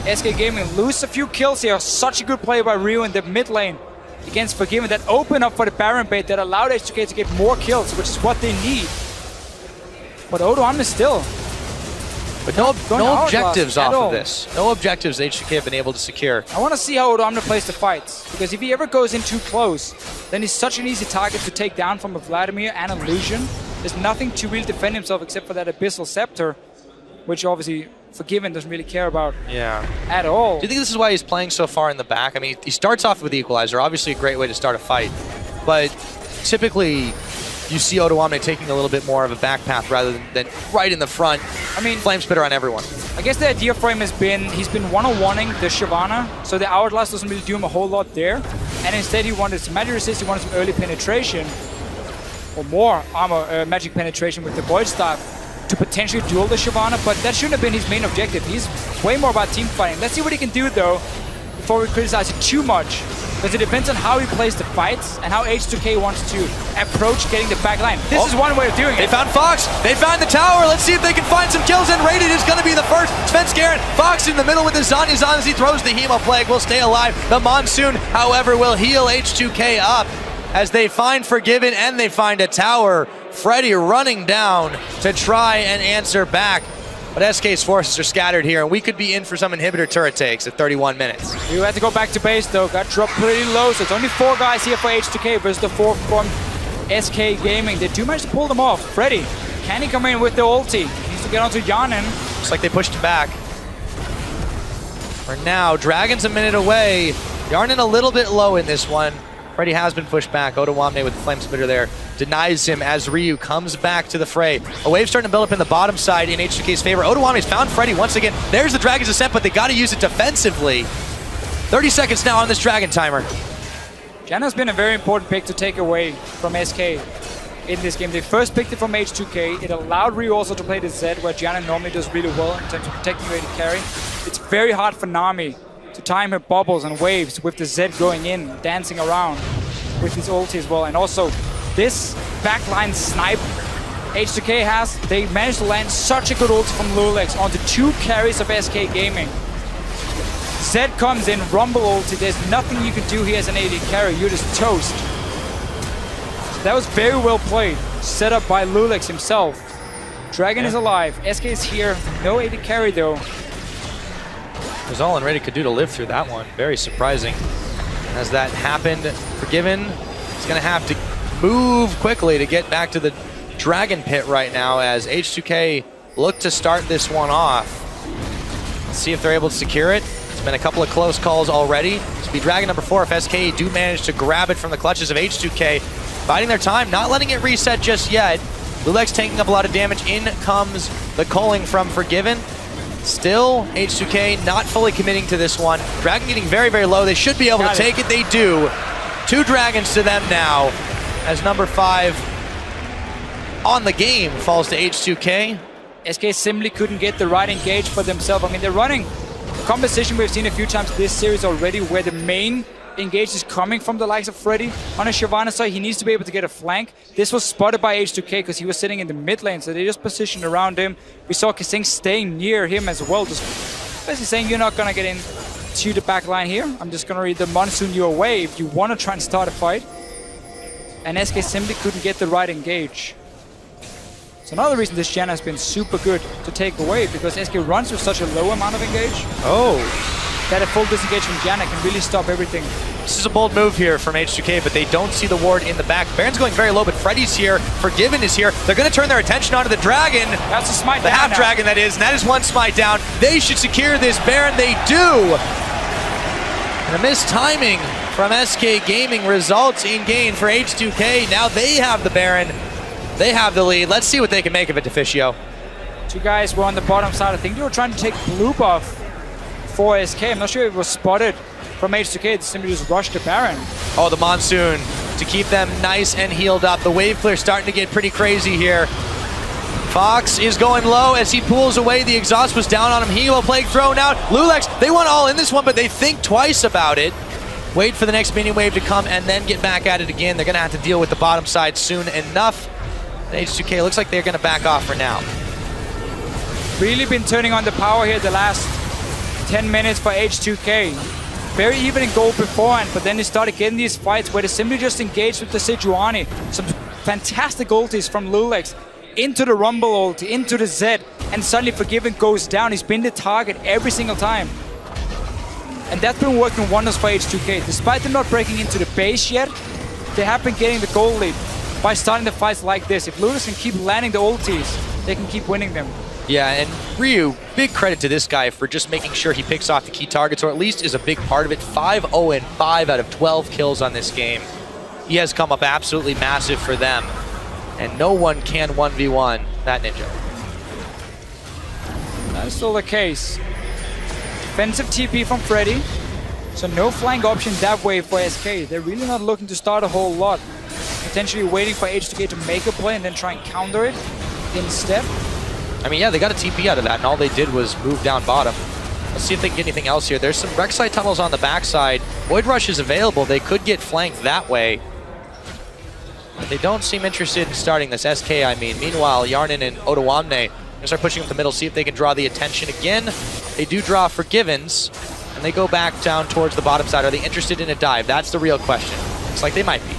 SK Gaming lose a few kills here. Such a good play by Ryu in the mid lane against Forgiven that opened up for the Baron bait that allowed H2K to get more kills, which is what they need. But Odoamne still But no Outlast objectives at off all. of this. No objectives H2K have been able to secure. I want to see how Odomne plays the fights, because if he ever goes in too close, then he's such an easy target to take down from a Vladimir and a Lucian. There's nothing to really defend himself except for that Abyssal Scepter, which obviously Forgiven doesn't really care about at all. Do you think this is why he's playing so far in the back? I mean, he starts off with the Equalizer, obviously a great way to start a fight, but typically you see Odomne taking a little bit more of a back path rather than right in the front. I mean, Flame Spitter on everyone. I guess the idea for him has been, he's been one-on-oneing the Shyvana, so the Hourglass doesn't really do him a whole lot there, and instead he wanted some magic resist, he wanted some early penetration, or more armor magic penetration with the Void Staff to potentially duel the Shyvana, but that shouldn't have been his main objective. He's way more about team fighting. Let's see what he can do though, before we criticize it too much, because it depends on how he plays the fights and how H2K wants to approach getting the back line. This is one way of doing it. They found Fox, they found the tower. Let's see if they can find some kills, and Rated is going to be the first. Svenskeren, Fox in the middle with the Zanya as he throws the Hemo Plague, will stay alive. The Monsoon, however, will heal H2K up as they find Forgiven and they find a tower. Freddy running down to try and answer back. But SK's forces are scattered here, and we could be in for some inhibitor turret takes at 31 minutes. You had to go back to base though, got dropped pretty low, so it's only 4 guys here for H2K versus the 4 from SK Gaming. They do manage to pull them off. Freddy, can he come in with the ulti? He needs to get onto Yanin. Looks like they pushed him back. For now, Dragon's a minute away. Yarnin a little bit low in this one. Freddy has been pushed back. Odomne with the Flame Spitter there denies him as Ryu comes back to the fray. A wave starting to build up in the bottom side in H2K's favor. Odomne's found Freddy once again. There's the Dragon's Ascent, but they got to use it defensively. 30 seconds now on this Dragon timer. Janna's been a very important pick to take away from SK in this game. They first picked it from H2K. It allowed Ryu also to play the Zed, where Janna normally does really well in terms of protecting your AD carry. It's very hard for Nami to time her bubbles and waves with the Zed going in, dancing around with his ulti as well. And also, this backline snipe H2K has, they managed to land such a good ulti from Lulex onto 2 carries of SK Gaming. Zed comes in, Rumble ulti, there's nothing you can do here as an AD carry, you're just toast. So that was very well played, set up by Lulex himself. Dragon is alive, SK is here, no AD carry though. Was all and Ready could do to live through that one. Very surprising. As that happened, Forgiven is going to have to move quickly to get back to the Dragon Pit right now as H2K look to start this one off. Let's see if they're able to secure it. It's been a couple of close calls already. This will be Dragon number 4 if SK do manage to grab it from the clutches of H2K. Biding their time, not letting it reset just yet. Lulex taking up a lot of damage. In comes the culling from Forgiven. Still, H2K not fully committing to this one. Dragon getting very, very low. They should be able to take it. They do. 2 Dragons to them now as number 5 on the game falls to H2K. SK simply couldn't get the right engage for themselves. I mean, they're running a composition we've seen a few times this series already where the main engage is coming from the likes of Freddy. On a Shyvana side, he needs to be able to get a flank. This was spotted by H2K because he was sitting in the mid lane, so they just positioned around him. We saw Kasing staying near him as well, just basically saying, you're not going to get into the back line here. I'm just going to read the Monsoon your way if you want to try and start a fight. And SK simply couldn't get the right engage. So another reason this Janna has been super good to take away, because SK runs with such a low amount of engage. Oh. That a full disengage from Janna can really stop everything. This is a bold move here from H2K, but they don't see the ward in the back. Baron's going very low, but Freddy's here. Forgiven is here. They're going to turn their attention onto the Dragon. That's a smite the down. The half-dragon, that is, and that is 1 smite down. They should secure this Baron. They do. And a mistiming from SK Gaming results in gain for H2K. Now they have the Baron. They have the lead. Let's see what they can make of it, Deficio. 2 guys were on the bottom side. I think they were trying to take blue buff for SK. I'm not sure if it was spotted from H2K. They simply just rushed the Baron. Oh, the Monsoon to keep them nice and healed up. The wave clear starting to get pretty crazy here. Fox is going low as he pulls away. The exhaust was down on him. Hemo Plague thrown out. Lulex, they went all in this one, but they think twice about it. Wait for the next minion wave to come and then get back at it again. They're going to have to deal with the bottom side soon enough. And H2K looks like they're going to back off for now. Really been turning on the power here the last 10 minutes for H2K. Very even in goal beforehand, but then they started getting these fights where they simply just engaged with the Sejuani. Some fantastic ultis from Lulex. into the Rumble ulti, into the Z, and suddenly Forgiven goes down. He's been the target every single time. And that's been working wonders for H2K. Despite them not breaking into the base yet, they have been getting the goal lead by starting the fights like this. If Ludus can keep landing the ultis, they can keep winning them. Yeah, and Ryu, big credit to this guy for just making sure he picks off the key targets, or at least is a big part of it. 5-0-5 out of 12 kills on this game. He has come up absolutely massive for them. And no one can 1v1 that Ninja. That is still the case. Defensive TP from Freddy. So no flank option that way for SK. They're really not looking to start a whole lot. Potentially waiting for H2K to make a play and then try and counter it instead. I mean, yeah, they got a TP out of that, and all they did was move down bottom. Let's see if they can get anything else here. There's some Rek'Sai tunnels on the backside. Void Rush is available. They could get flanked that way. But they don't seem interested in starting this, SK, I mean. Meanwhile, Yarnin and Odoamne going to start pushing up the middle, see if they can draw the attention again. They do draw Forgivens, and they go back down towards the bottom side. Are they interested in a dive? That's the real question. Looks like they might be.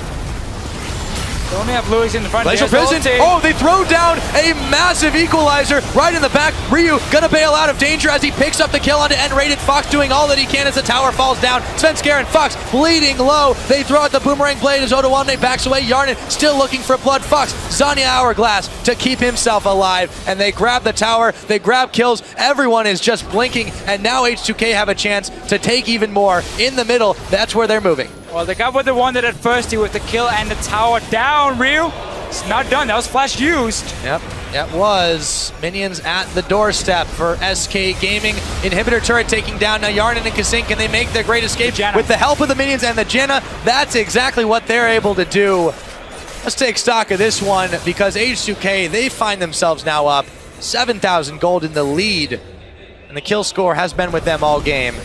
They only have Louis in the front. Glacial Prison. Oh, they throw down a massive equalizer right in the back. Ryu gonna bail out of danger as he picks up the kill onto N-rated. Fox doing all that he can as the tower falls down. Svenskar and Fox bleeding low. They throw out the boomerang blade as Odoamne backs away. Yarnin still looking for blood. Fox, Zanya Hourglass to keep himself alive. And they grab the tower. They grab kills. Everyone is just blinking. And now H2K have a chance to take even more in the middle. That's where they're moving. Well, they got what they wanted at first with the kill and the tower down, Ryu. It's not done. That was flash used. Yep, that was. Minions at the doorstep for SK Gaming. Inhibitor turret taking down now Yarnin and Kasink. Can they make their great escape with the help of the minions and the Jenna? That's exactly what they're able to do. Let's take stock of this one because H2K, they find themselves now up 7,000 gold in the lead. And the kill score has been with them all game.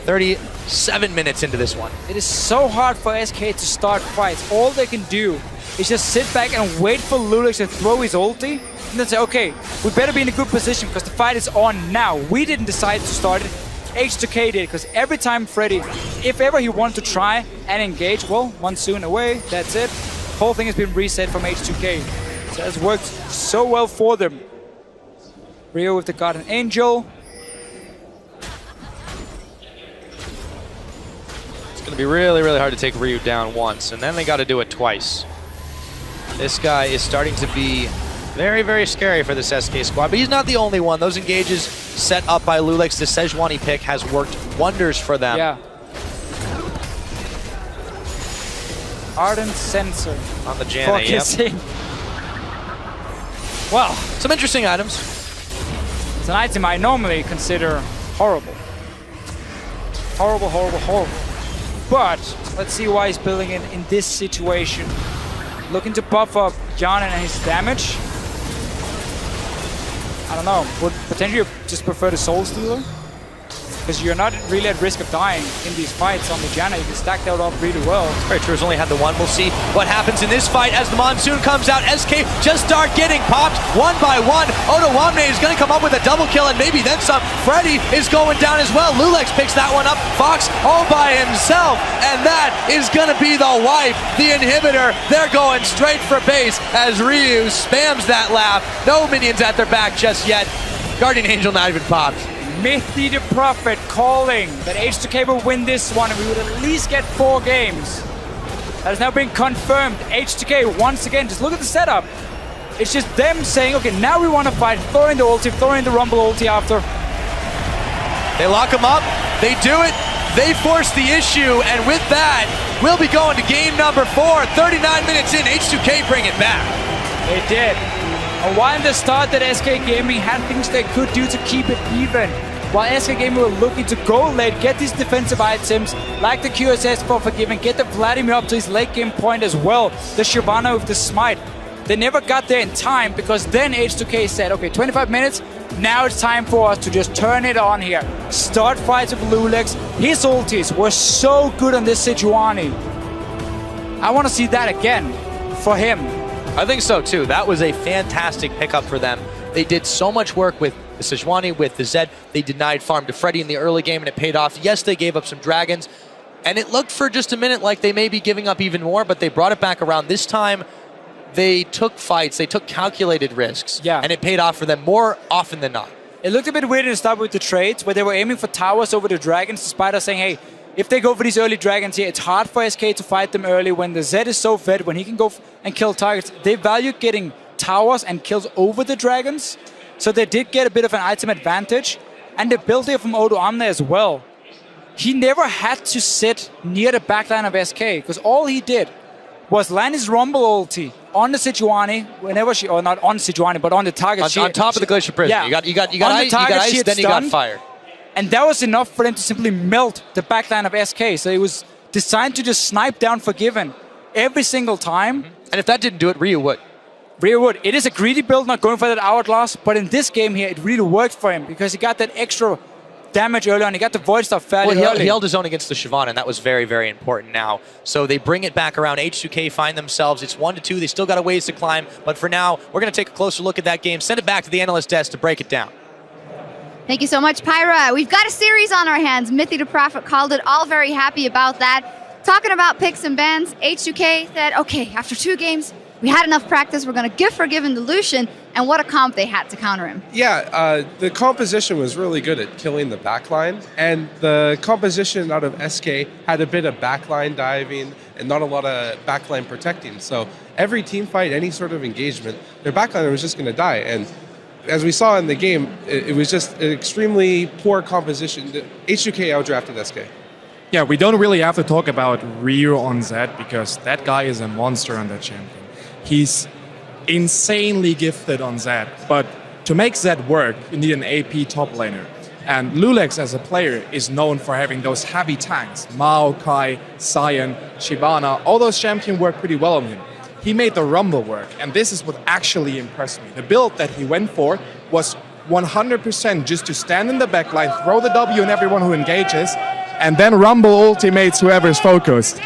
37 minutes into this one. It is so hard for SK to start fights. All they can do is just sit back and wait for Lulix to throw his ulti and then say, okay, we better be in a good position because the fight is on now. We didn't decide to start it. H2K did, because every time Freddy, if ever he wanted to try and engage, well, Monsoon away, that's it. The whole thing has been reset from H2K. So it's worked so well for them. Rio with the Guardian Angel. It's going to be really, really hard to take Ryu down once, and then they got to do it twice. This guy is starting to be very, very scary for this SK squad, but he's not the only one. Those engages set up by Lulix, the Sejuani pick, has worked wonders for them. Yeah. Ardent Sensor. On the Janna, yep. Well, some interesting items. It's an item I normally consider horrible. Horrible, horrible, horrible. But let's see why he's building it in this situation. Looking to buff up Yarnin and his damage. I don't know, would potentially just prefer the Soul Stealer? Because you're not really at risk of dying in these fights on the Janna. You can stack that up really well. Very true, has only had the one. We'll see what happens in this fight as the Monsoon comes out. SK just start getting popped one by one. Odoamne is going to come up with a double kill and maybe then some. Freddy is going down as well. Lulix picks that one up. Fox all by himself. And that is going to be the wipe. The Inhibitor, they're going straight for base as Ryu spams that laugh. No minions at their back just yet. Guardian Angel not even popped. Mithy the Prophet calling that H2K will win this one and we would at least get 4 games. That has now been confirmed. H2K, once again, just look at the setup. It's just them saying, okay, now we want to fight, throwing the ulti, throwing the Rumble ulti after. They lock him up, they do it, they force the issue, and with that, we'll be going to game number 4. 39 minutes in, H2K bring it back. They did. And while in the start that SK Gaming had things they could do to keep it even, while SK Gaming were looking to go late, get these defensive items, like the QSS for Forgiven, get the Vladimir up to his late game point as well, the Shyvana with the Smite. They never got there in time, because then H2K said, okay, 25 minutes, now it's time for us to just turn it on here. Start fights with Lulix. His ultis were so good on this Sejuani. I want to see that again for him. I think so too. That was a fantastic pickup for them. They did so much work with the Sejuani, with the Zed. They denied farm to Freddy in the early game and it paid off. Yes, they gave up some dragons and it looked for just a minute like they may be giving up even more, but they brought it back around. This time, they took fights, they took calculated risks, Yeah. and it paid off for them more often than not. It looked a bit weird in the start with the trades, where they were aiming for towers over the dragons, despite us saying, hey, if they go for these early dragons here, it's hard for SK to fight them early. When the Zed is so fed, when he can go and kill targets, they value getting towers and kills over the dragons. So they did get a bit of an item advantage. And the build here from Odoamne as well. He never had to sit near the backline of SK, because all he did was land his Rumble ulti on the Sejuani whenever she, or not on Sejuani, but on the target. On top of the Glacier Prison. Yeah. You got ice, then you got fire. And that was enough for them to simply melt the backline of SK. So it was designed to just snipe down Forgiven every single time. And if that didn't do it, Ryu would. Ryu would. It is a greedy build, not going for that Hourglass, but in this game here, it really worked for him because he got that extra damage early on. He got the Void Stuff fairly early. He held his own against the Shyvana, and that was very, very important now. So they bring it back around. H2K find themselves. It's 1-2. They still got a ways to climb. But for now, we're going to take a closer look at that game, send it back to the analyst desk to break it down. Thank you so much, Pyra. We've got a series on our hands. Mithy the Prophet called it. All very happy about that. Talking about picks and bans, H2K said, okay, after 2 games, we had enough practice. We're going to give Forgiven the Lucian, and what a comp they had to counter him. Yeah, the composition was really good at killing the backline, and the composition out of SK had a bit of backline diving and not a lot of backline protecting. So every team fight, any sort of engagement, their backliner was just going to die. And as we saw in the game, it was just an extremely poor composition. H2K outdrafted SK. Yeah, we don't really have to talk about Ryu on Zed because that guy is a monster on that champion. He's insanely gifted on Zed, but to make Zed work, you need an AP top laner. And Lulex as a player is known for having those heavy tanks. Mao, Kai, Sion, Shyvana, all those champions work pretty well on him. He made the Rumble work, and this is what actually impressed me. The build that he went for was 100% just to stand in the backline, throw the W on everyone who engages, and then Rumble ultimates whoever's focused.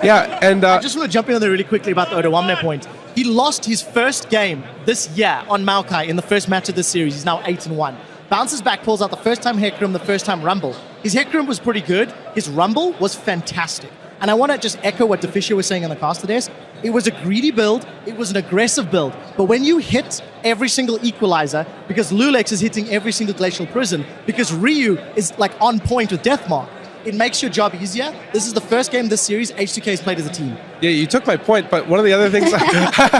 Yeah, and I just want to jump in on there really quickly about the Odoamne point. He lost his first game this year on Maokai in the first match of this series. He's now 8-1. Bounces back, pulls out the first time Hecarim, the first time Rumble. His Hecarim was pretty good. His Rumble was fantastic. And I want to just echo what Deficio was saying on the caster desk. It was a greedy build. It was an aggressive build. But when you hit every single equalizer, because Lulex is hitting every single Glacial Prison, because Ryu is like on point with Deathmark, it makes your job easier. This is the first game this series H2K has played as a team. yeah, you took my point, but one of the other things...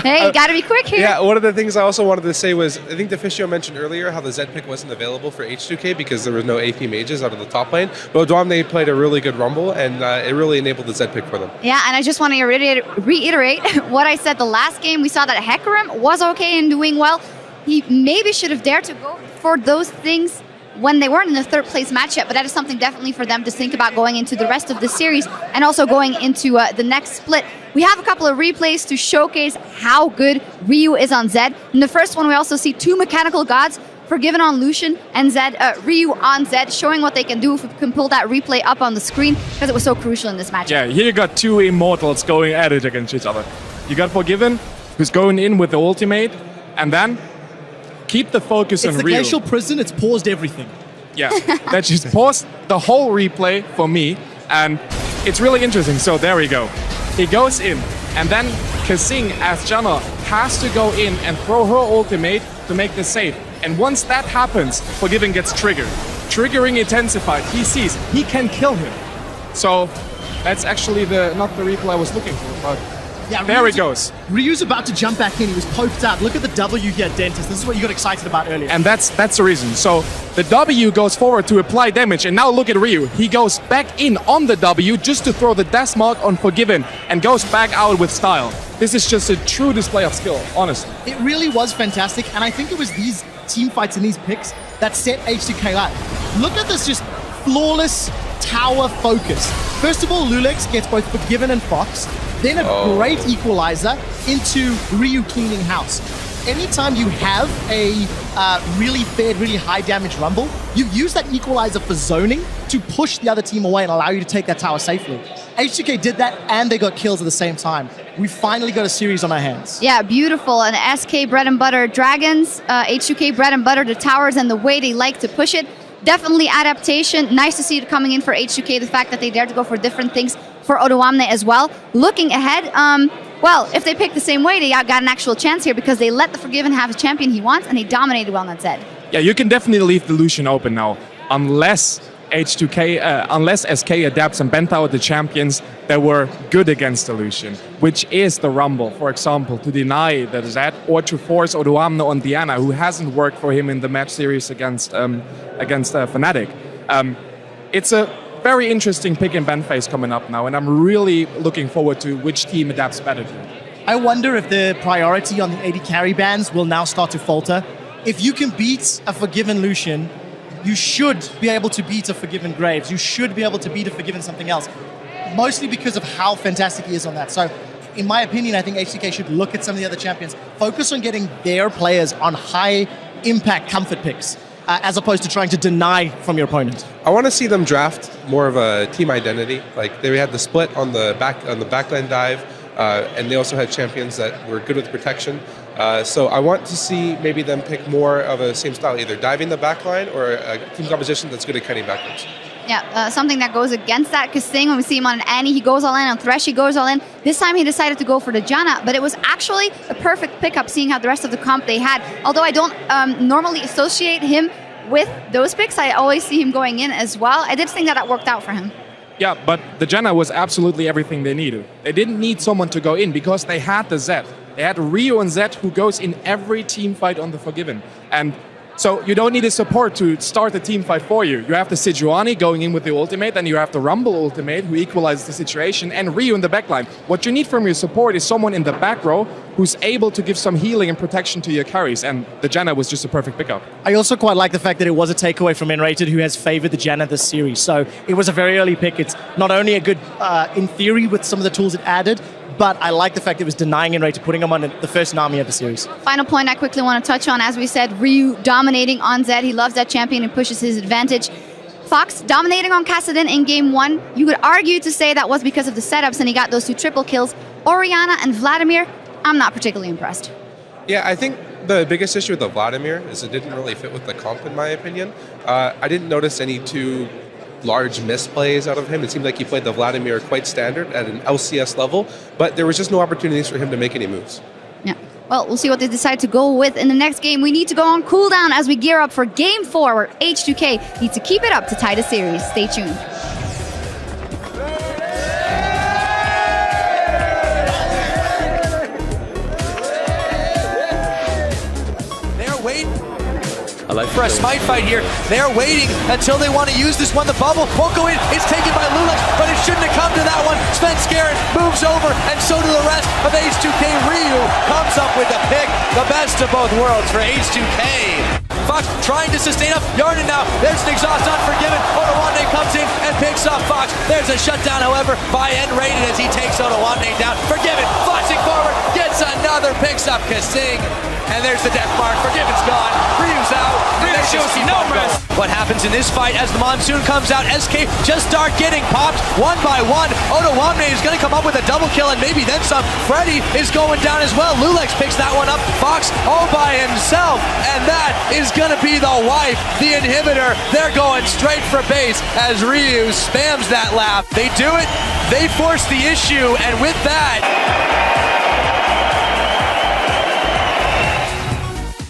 Hey, you got to be quick here. Yeah, one of the things I also wanted to say was, I think Deficio mentioned earlier how the Zed pick wasn't available for H2K because there was no AP mages out of the top lane. But Odoamne played a really good Rumble, and it really enabled the Zed pick for them. Yeah, and I just want to reiterate what I said the last game. We saw that Hecarim was okay and doing well. He maybe should have dared to go for those things when they weren't in the 3rd place matchup, but that is something definitely for them to think about going into the rest of the series and also going into the next split. We have a couple of replays to showcase how good Ryu is on Zed. In the first one, we also see 2 mechanical gods, Forgiven on Lucian and Zed, Ryu on Zed, showing what they can do if we can pull that replay up on the screen because it was so crucial in this matchup. Yeah, here you got 2 immortals going at it against each other. You got Forgiven, who's going in with the ultimate, and then keep the focus on It's the Ryu. Glacial Prison. It's paused everything. Yeah, that just paused the whole replay for me, and it's really interesting. So there we go. He goes in, and then Kasing as Janna has to go in and throw her ultimate to make the save. And once that happens, Forgiven gets triggered. Triggering intensified. He sees he can kill him. So that's actually not the replay I was looking for, but Yeah, there it goes. Ryu's about to jump back in. He was poked out. Look at the W here, Dentist. This is what you got excited about earlier. And that's the reason. So the W goes forward to apply damage, and now look at Ryu. He goes back in on the W just to throw the death mark on Forgiven and goes back out with style. This is just a true display of skill, honestly. It really was fantastic, and I think it was these team fights and these picks that set H2K up. Look at this just flawless tower focus. First of all, Lulex gets both Forgiven and Fox, then a great equalizer into Ryu cleaning house. Anytime you have a really fed, really high damage Rumble, you use that equalizer for zoning to push the other team away and allow you to take that tower safely. H2K did that, and they got kills at the same time. We finally got a series on our hands. Yeah, beautiful. And SK bread and butter dragons, H2K bread and butter the towers and the way they like to push it. Definitely adaptation. Nice to see it coming in for H2K, the fact that they dared to go for different things for Odoamne as well. Looking ahead, Well, if they pick the same way, they got an actual chance here because they let the Forgiven have a champion he wants and they dominated well on that Zed. Yeah, you can definitely leave the Lucian open now, unless H2K, unless SK adapts and bent out the champions that were good against the Lucian, which is the Rumble, for example, to deny the Zed or to force Odoamne on Diana, who hasn't worked for him in the match series against Fnatic. It's a very interesting pick and ban phase coming up now, and I'm really looking forward to which team adapts better to it. I wonder if the priority on the AD carry bans will now start to falter. If you can beat a Forgiven Lucian, you should be able to beat a Forgiven Graves. You should be able to beat a Forgiven something else, mostly because of how fantastic he is on that. So, in my opinion, I think H2K should look at some of the other champions, focus on getting their players on high impact comfort picks, as opposed to trying to deny from your opponent. I want to see them draft more of a team identity. Like they had the split on the backline dive, and they also had champions that were good with protection. So I want to see maybe them pick more of a same style, either diving the backline or a team composition that's good at cutting backwards. Yeah, something that goes against that, because when we see him on an Annie, he goes all in, on Thresh he goes all in. This time he decided to go for the Janna, but it was actually a perfect pickup seeing how the rest of the comp they had. Although I don't normally associate him with those picks, I always see him going in as well. I did think that worked out for him. Yeah, but the Janna was absolutely everything they needed. They didn't need someone to go in because they had the Zed. They had Rio and Zed who goes in every team fight on the Forgiven. And so you don't need a support to start the team fight for you. You have the Sejuani going in with the ultimate, and you have the Rumble ultimate who equalizes the situation, and Rio in the backline. What you need from your support is someone in the back row who's able to give some healing and protection to your carries, and the Janna was just a perfect pickup. I also quite like the fact that it was a takeaway from Enrated, who has favored the Janna this series. So it was a very early pick. It's not only a good, in theory, with some of the tools it added, but I like the fact it was denying Enrated, putting him on the first Nami of the series. Final point I quickly want to touch on, as we said, Ryu dominating on Zed. He loves that champion and pushes his advantage. Fox dominating on Kassadin in game 1. You could argue to say that was because of the setups and he got those 2 triple kills. Orianna and Vladimir, I'm not particularly impressed. Yeah, I think the biggest issue with the Vladimir is it didn't really fit with the comp, in my opinion. I didn't notice any too large misplays out of him. It seemed like he played the Vladimir quite standard at an LCS level, but there was just no opportunities for him to make any moves. Yeah. Well, we'll see what they decide to go with in the next game. We need to go on cooldown as we gear up for game 4, where H2K needs to keep it up to tie the series. Stay tuned. They're waiting for a smite fight here. They're waiting until they want to use this one. The bubble won't go in. It's taken by Lulex, but it shouldn't have come to that one. Svenskeren moves over, and so do the rest of H2K. Ryu comes up with the pick. The best of both worlds for H2K. Fox trying to sustain up. Yarden now. There's an exhaust on Forgiven. Odoamne comes in and picks up Fox. There's a shutdown, however, by Enrated as he takes Odoamne down. Forgiven flashing forward. Gets another. Picks up Kasing. And there's the death mark. Forgiven's gone. Ryu's out. And there shows no rest. What happens in this fight as the Monsoon comes out? SK just start getting popped one by one. Odoamne is going to come up with a double kill and maybe then some. Freddy is going down as well. Lulex picks that one up. Fox all by himself. And that is going to be the wipe. The inhibitor. They're going straight for base as Ryu spams that laugh. They do it. They force the issue. And with that,